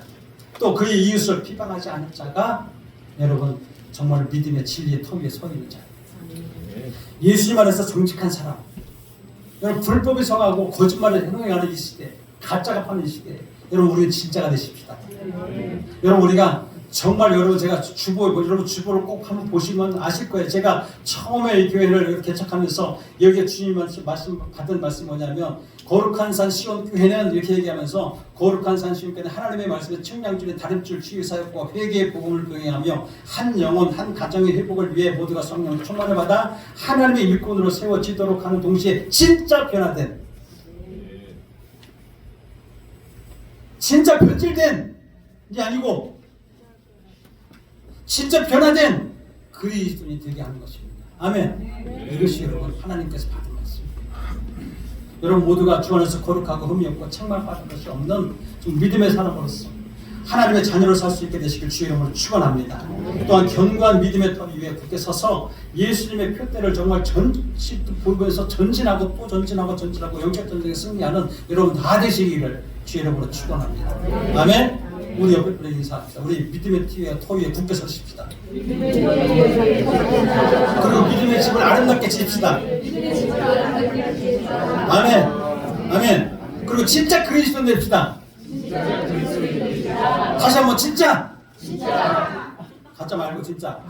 또 그의 이웃을 비방하지 않은 자가 여러분 정말 믿음의 진리의 터 위에 서 있는 자. 예수님 안에서 정직한 사람. 여러분 불법에 성하고 거짓말을 행동하는 이 시대, 가짜가 파는 이 시대, 여러분 우리는 진짜가 되십시다. 여러분 우리가 정말 여러분 제가 여러분 주보를 꼭 한번 보시면 아실 거예요. 제가 처음에 이 교회를 개척하면서 여기에 주님한테 받은 말씀이 뭐냐면, 거룩한 산 시온교회는 이렇게 얘기하면서, 거룩한 산 시온교회는 하나님의 말씀에 청량줄에 다림줄 치유사역과 회개의 복음을 병행하며 한 영혼 한 가정의 회복을 위해 모두가 성령을 충만을 받아 하나님의 일꾼으로 세워지도록 하는 동시에 진짜 변화된, 진짜 변질된 게 아니고 진짜 변화된 그리스도인이 되게 하는 것입니다. 아멘. 이것이 여러분 하나님께서 받은 말씀입니다. 여러분 모두가 주 안에서 거룩하고 흠이 없고 책망받은 것이 없는 좀 믿음의 사람으로서 하나님의 자녀로 살 수 있게 되시길 주의 이름으로 축원합니다. 또한 견고한 믿음의 터 위에 굳게 서서 예수님의 표대를 정말 보면서 전진하고 또 전진하고 영적 전쟁에 승리하는 여러분 다 되시기를 주의 이름으로 축원합니다. 아멘. 우리 옆에 분에 인사합시다. 우리 믿음의 터 위에 굳게 서십시다. 그리고 믿음의 집을 아름답게 지읍시다. 아멘. 아멘. 그리고 진짜 그리스도 됩시다. 다시 한번 진짜. 가짜 말고 진짜.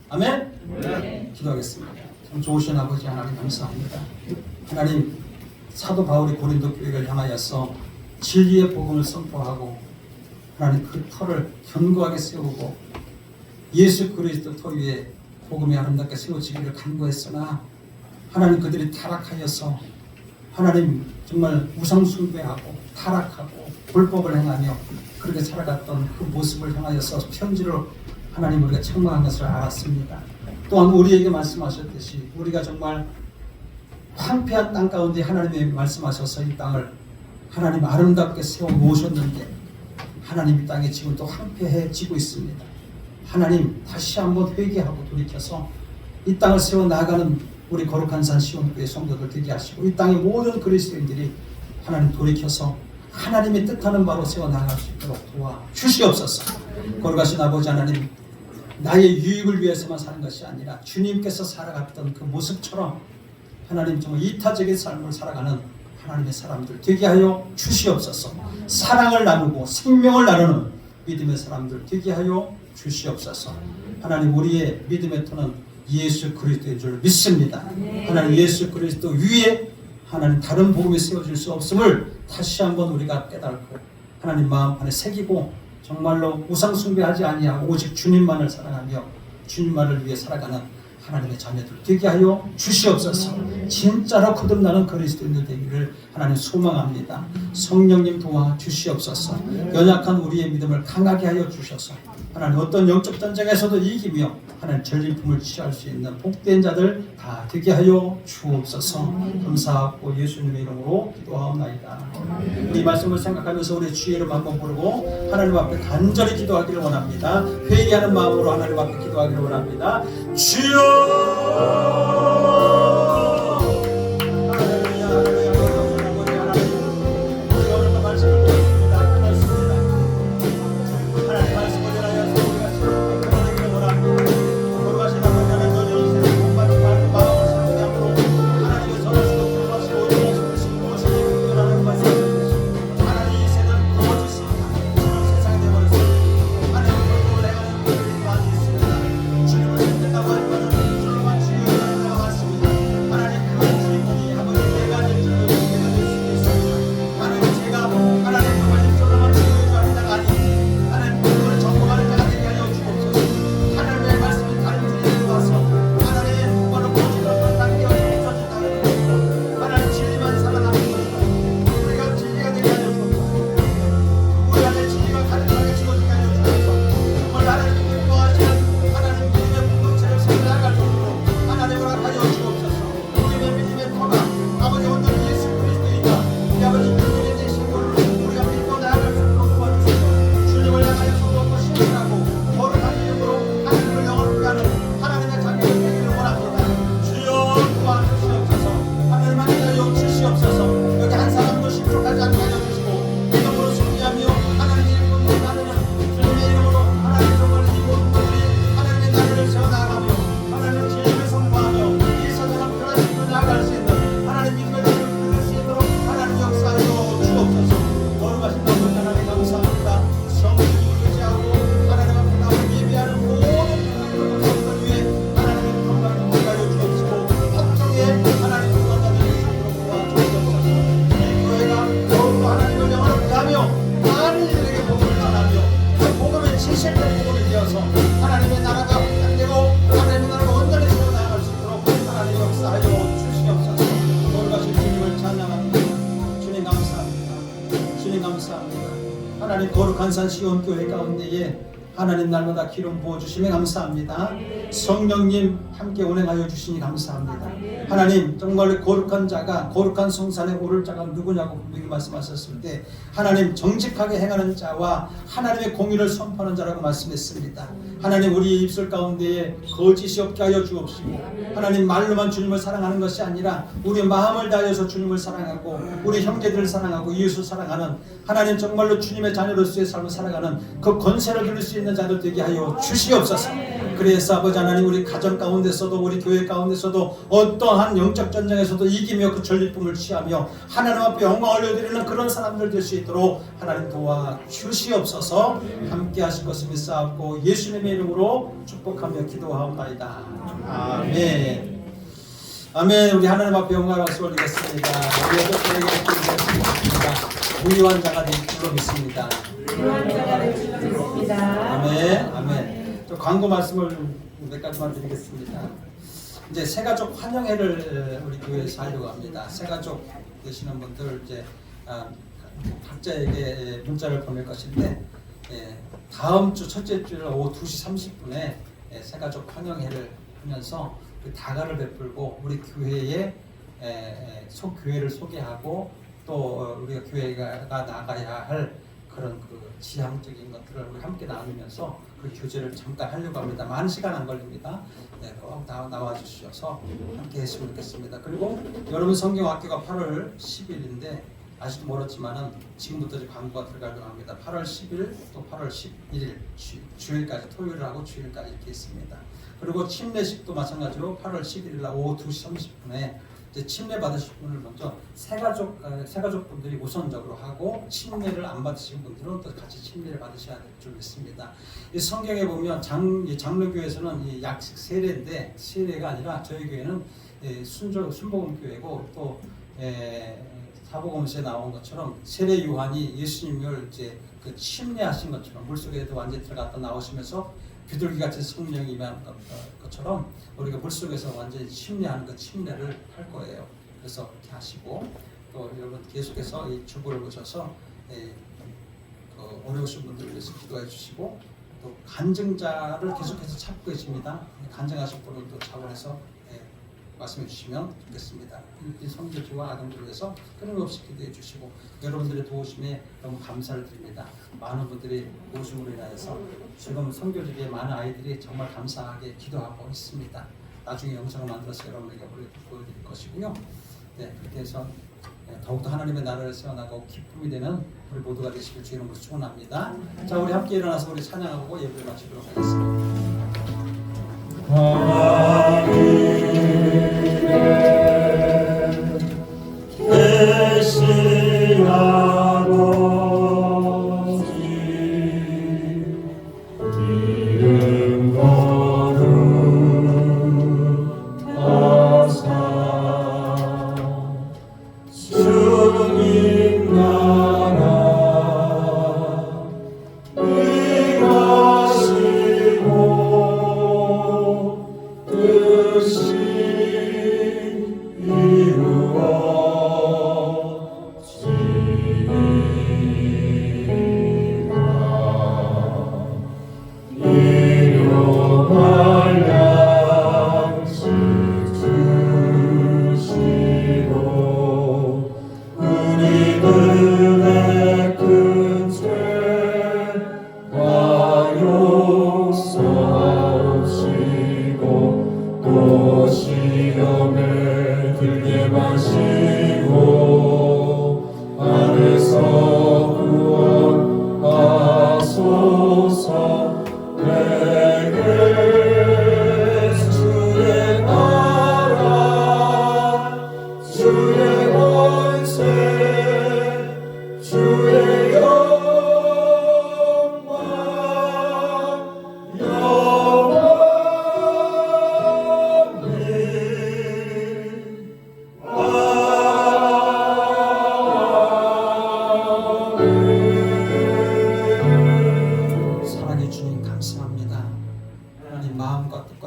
아멘. 기도하겠습니다. 참 좋으신 아버지 하나님 감사합니다. 하나님 사도 바울이 고린도 교회를 향하여서 진리의 복음을 선포하고 하나님 그 터를 견고하게 세우고 예수 그리스도 터 위에 복음이 아름답게 세워지기를 간구했으나 하나님 그들이 타락하여서 하나님 정말 우상 숭배하고 타락하고 불법을 행하며 그렇게 살아갔던 그 모습을 향하여서 편지로 하나님 우리가 책망한 것을 알았습니다. 또한 우리에게 말씀하셨듯이 우리가 정말 황폐한 땅 가운데 하나님이 말씀하셔서 이 땅을 하나님 아름답게 세워 놓으셨는데 하나님 이 땅에 지금 또 황폐해지고 있습니다. 하나님 다시 한번 회개하고 돌이켜서 이 땅을 세워 나가는 우리 거룩한 산 시온교회 성도들 되게 하시고 이 땅의 모든 그리스도인들이 하나님 돌이켜서 하나님이 뜻하는 바로 세워 나갈 수 있도록 도와 주시옵소서. 거룩하신 아버지 하나님, 나의 유익을 위해서만 사는 것이 아니라 주님께서 살아갔던 그 모습처럼 하나님 정말 이타적인 삶을 살아가는 하나님의 사람들 되게 하여 주시옵소서. 사랑을 나누고 생명을 나누는 믿음의 사람들 되게 하여 주시옵소서. 하나님 우리의 믿음의 터는 예수 그리스도인 줄 믿습니다. 하나님 예수 그리스도 위에 하나님 다른 복음이 세워질 수 없음을 다시 한번 우리가 깨닫고 하나님 마음 안에 새기고 정말로 우상 숭배하지 아니하고 오직 주님만을 사랑하며 주님만을 위해 살아가는 하나님의 자녀들 되게 하여 주시옵소서. 진짜로 거듭나는 그리스도인들 되기를 하나님 소망합니다. 성령님 도와 주시옵소서. 연약한 우리의 믿음을 강하게 하여 주셔서 하나님 어떤 영적 전쟁에서도 이기며 하나님 전리품을 취할 수 있는 복된 자들 다 되게 하여 주옵소서. 감사하고 예수님의 이름으로 기도하옵나이다. 이 말씀을 생각하면서 우리 주의 이름 한번 부르고 하나님 앞에 간절히 기도하기를 원합니다. 회개하는 마음으로 하나님 앞에 기도하기를 원합니다. 주여 하나님 거룩한 산 시온교회 가운데에 하나님 날마다 기름 부어주시며 감사합니다. 성령님 함께 운행하여 주시니 감사합니다. 하나님 정말 거룩한 자가 거룩한 성산에 오를 자가 누구냐고 분명히 말씀하셨을 때 하나님 정직하게 행하는 자와 하나님의 공의를 선포하는 자라고 말씀했습니다. 하나님 우리 입술 가운데에 거짓이 없게 하여 주옵시고 하나님 말로만 주님을 사랑하는 것이 아니라 우리 마음을 다하여서 주님을 사랑하고 우리 형제들을 사랑하고 이웃을 사랑하는 하나님 정말로 주님의 자녀로서의 삶을 살아가는 그 권세를 누릴 수 있는 자들 되게 하여 주시옵소서. 그래서 아버지 하나님 우리 가정 가운데서도 우리 교회 가운데서도 어떠한 영적 전쟁에서도 이기며 그 전리품을 취하며 하나님 앞에 영광 올려드리는 그런 사람들 될 수 있도록 하나님 도와 주시옵소서. 함께 하실 것을 믿사옵고 예수님의 이름으로 축복하며 기도하옵나이다. 아멘. 아멘. 우리 하나님 앞에 영광을 박수 올리겠습니다. 우리 여덟분에게 기도했습니다. 무유한 자가 될 줄로 믿습니다. 무유한 자가 될 줄로 믿습니다. 아멘. 아멘. 또 광고 말씀을 몇 가지만 드리겠습니다. 이제 새가족 환영회를 우리 교회에서 하려고 합니다. 새가족 되시는 분들 이제 각자에게 문자를 보낼 것인데 다음 주 첫째 주 오후 2시 30분에 새가족 환영회를 하면서 그 다가를 베풀고 우리 교회의 교회를 소개하고 또 우리가 교회가 나가야 할 그런 그 지향적인 것들을 우리 함께 나누면서 그 교제를 잠깐 하려고 합니다. 많은 시간 안 걸립니다. 꼭 나와 주셔서 함께 했으면 좋겠습니다. 그리고 여러분 성경학교가 8월 10일인데 아직도 멀었지만은 지금부터 이제 광고가 들어가려고 합니다. 8월 10일 또 8월 11일 주일까지 토요일하고 주일까지 이렇게 있습니다. 그리고 침례식도 마찬가지로 8월 11일 날 오후 2시 30분에 이제 침례 받으실 분을 먼저 새가족 분들이 우선적으로 하고 침례를 안 받으신 분들은 또 같이 침례를 받으셔야 될 줄 믿습니다. 이 성경에 보면 장로교에서는 이 약식 세례인데 세례가 아니라 저희 교회는 순복음 교회고 또 사복음서에 나온 것처럼 세례 요한이 예수님을 이제 그 침례하신 것처럼 물속에도 완전히 들어갔다 나오시면서 비둘기같이 성령이 임한 것처럼 우리가 물속에서 완전히 침례하는 그 침례를 할 거예요. 그래서 그렇게 하시고 또 여러분 계속해서 이 주보를 보셔서 그 어려우신 분들을 위해서 기도해 주시고 또 간증자를 계속해서 찾고 계십니다. 간증하실 분을 또 차원해서 말씀해 주시면 좋겠습니다. 필리핀 선교지와 아동들을 위해서 끊임없이 기도해 주시고 여러분들의 도우심에 너무 감사를 드립니다. 많은 분들이 도우심으로 인하여서 지금 선교지에 많은 아이들이 정말 감사하게 기도하고 있습니다. 나중에 영상을 만들어서 여러분에게 보여드릴 것이고요. 그렇게 해서 더욱더 하나님의 나라를 세워나가고 기쁨이 되는 우리 모두가 되시길 주 이름으로 축원합니다. 자, 우리 함께 일어나서 우리 찬양하고 예배를 마치도록 하겠습니다.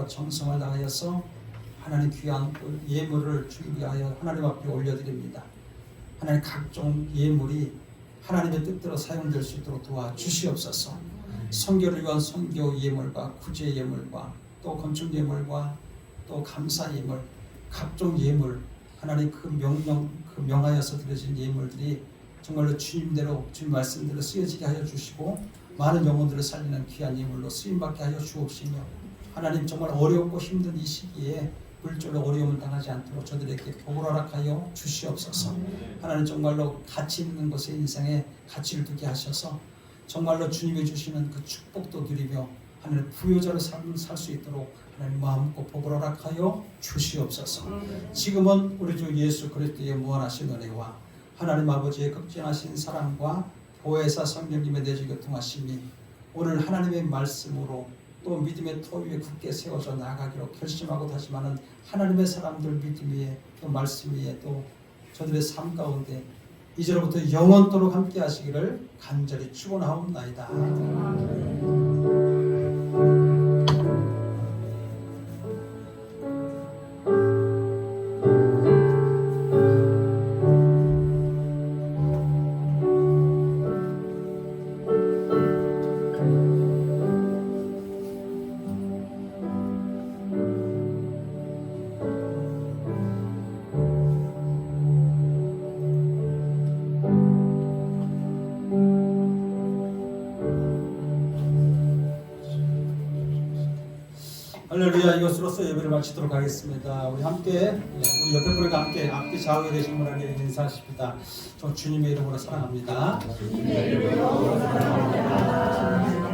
정성을 다하여서 하나님 귀한 예물을 주기 위하여 하나님 앞에 올려드립니다. 하나님 각종 예물이 하나님의 뜻대로 사용될 수 있도록 도와주시옵소서. 선교를 위한 선교 예물과 구제 예물과 또 건축 예물과 또 감사 예물, 각종 예물, 하나님 그 명령, 그 명하여서 드려진 예물들이 정말로 주님대로 주님 말씀대로 쓰여지게 하여 주시고 많은 영혼들을 살리는 귀한 예물로 쓰임받게 하여 주옵시며, 하나님 정말 어렵고 힘든 이 시기에 물질로 어려움을 당하지 않도록 저들에게 복을 허락하여 주시옵소서. 하나님 정말로 가치 있는 것에 인생에 가치를 두게 하셔서 정말로 주님이 주시는 그 축복도 누리며 하나님 부요자로 살 수 있도록 하나님 마음껏 복을 허락하여 주시옵소서. 지금은 우리 주 예수 그리스도의 무한하신 은혜와 하나님 아버지의 극진하신 사랑과 보혜사 성령님의 내주 교통하심이 오늘 하나님의 말씀으로 또 믿음의 터 위에 굳게 세워져 나가기로 결심하고 다짐하는 하나님의 사람들 믿음 위에 또 말씀 위에 또 저들의 삶 가운데 이제로부터 영원토록 함께 하시기를 간절히 축원하옵나이다. 할렐루야. 이것으로서 예배를 마치도록 하겠습니다. 우리 함께 우리 옆에 분과 함께 앞뒤 좌우에 계신 분에게 인사하십니다. 저 주님의 이름으로 사랑합니다. 주님의 이름으로 사랑합니다.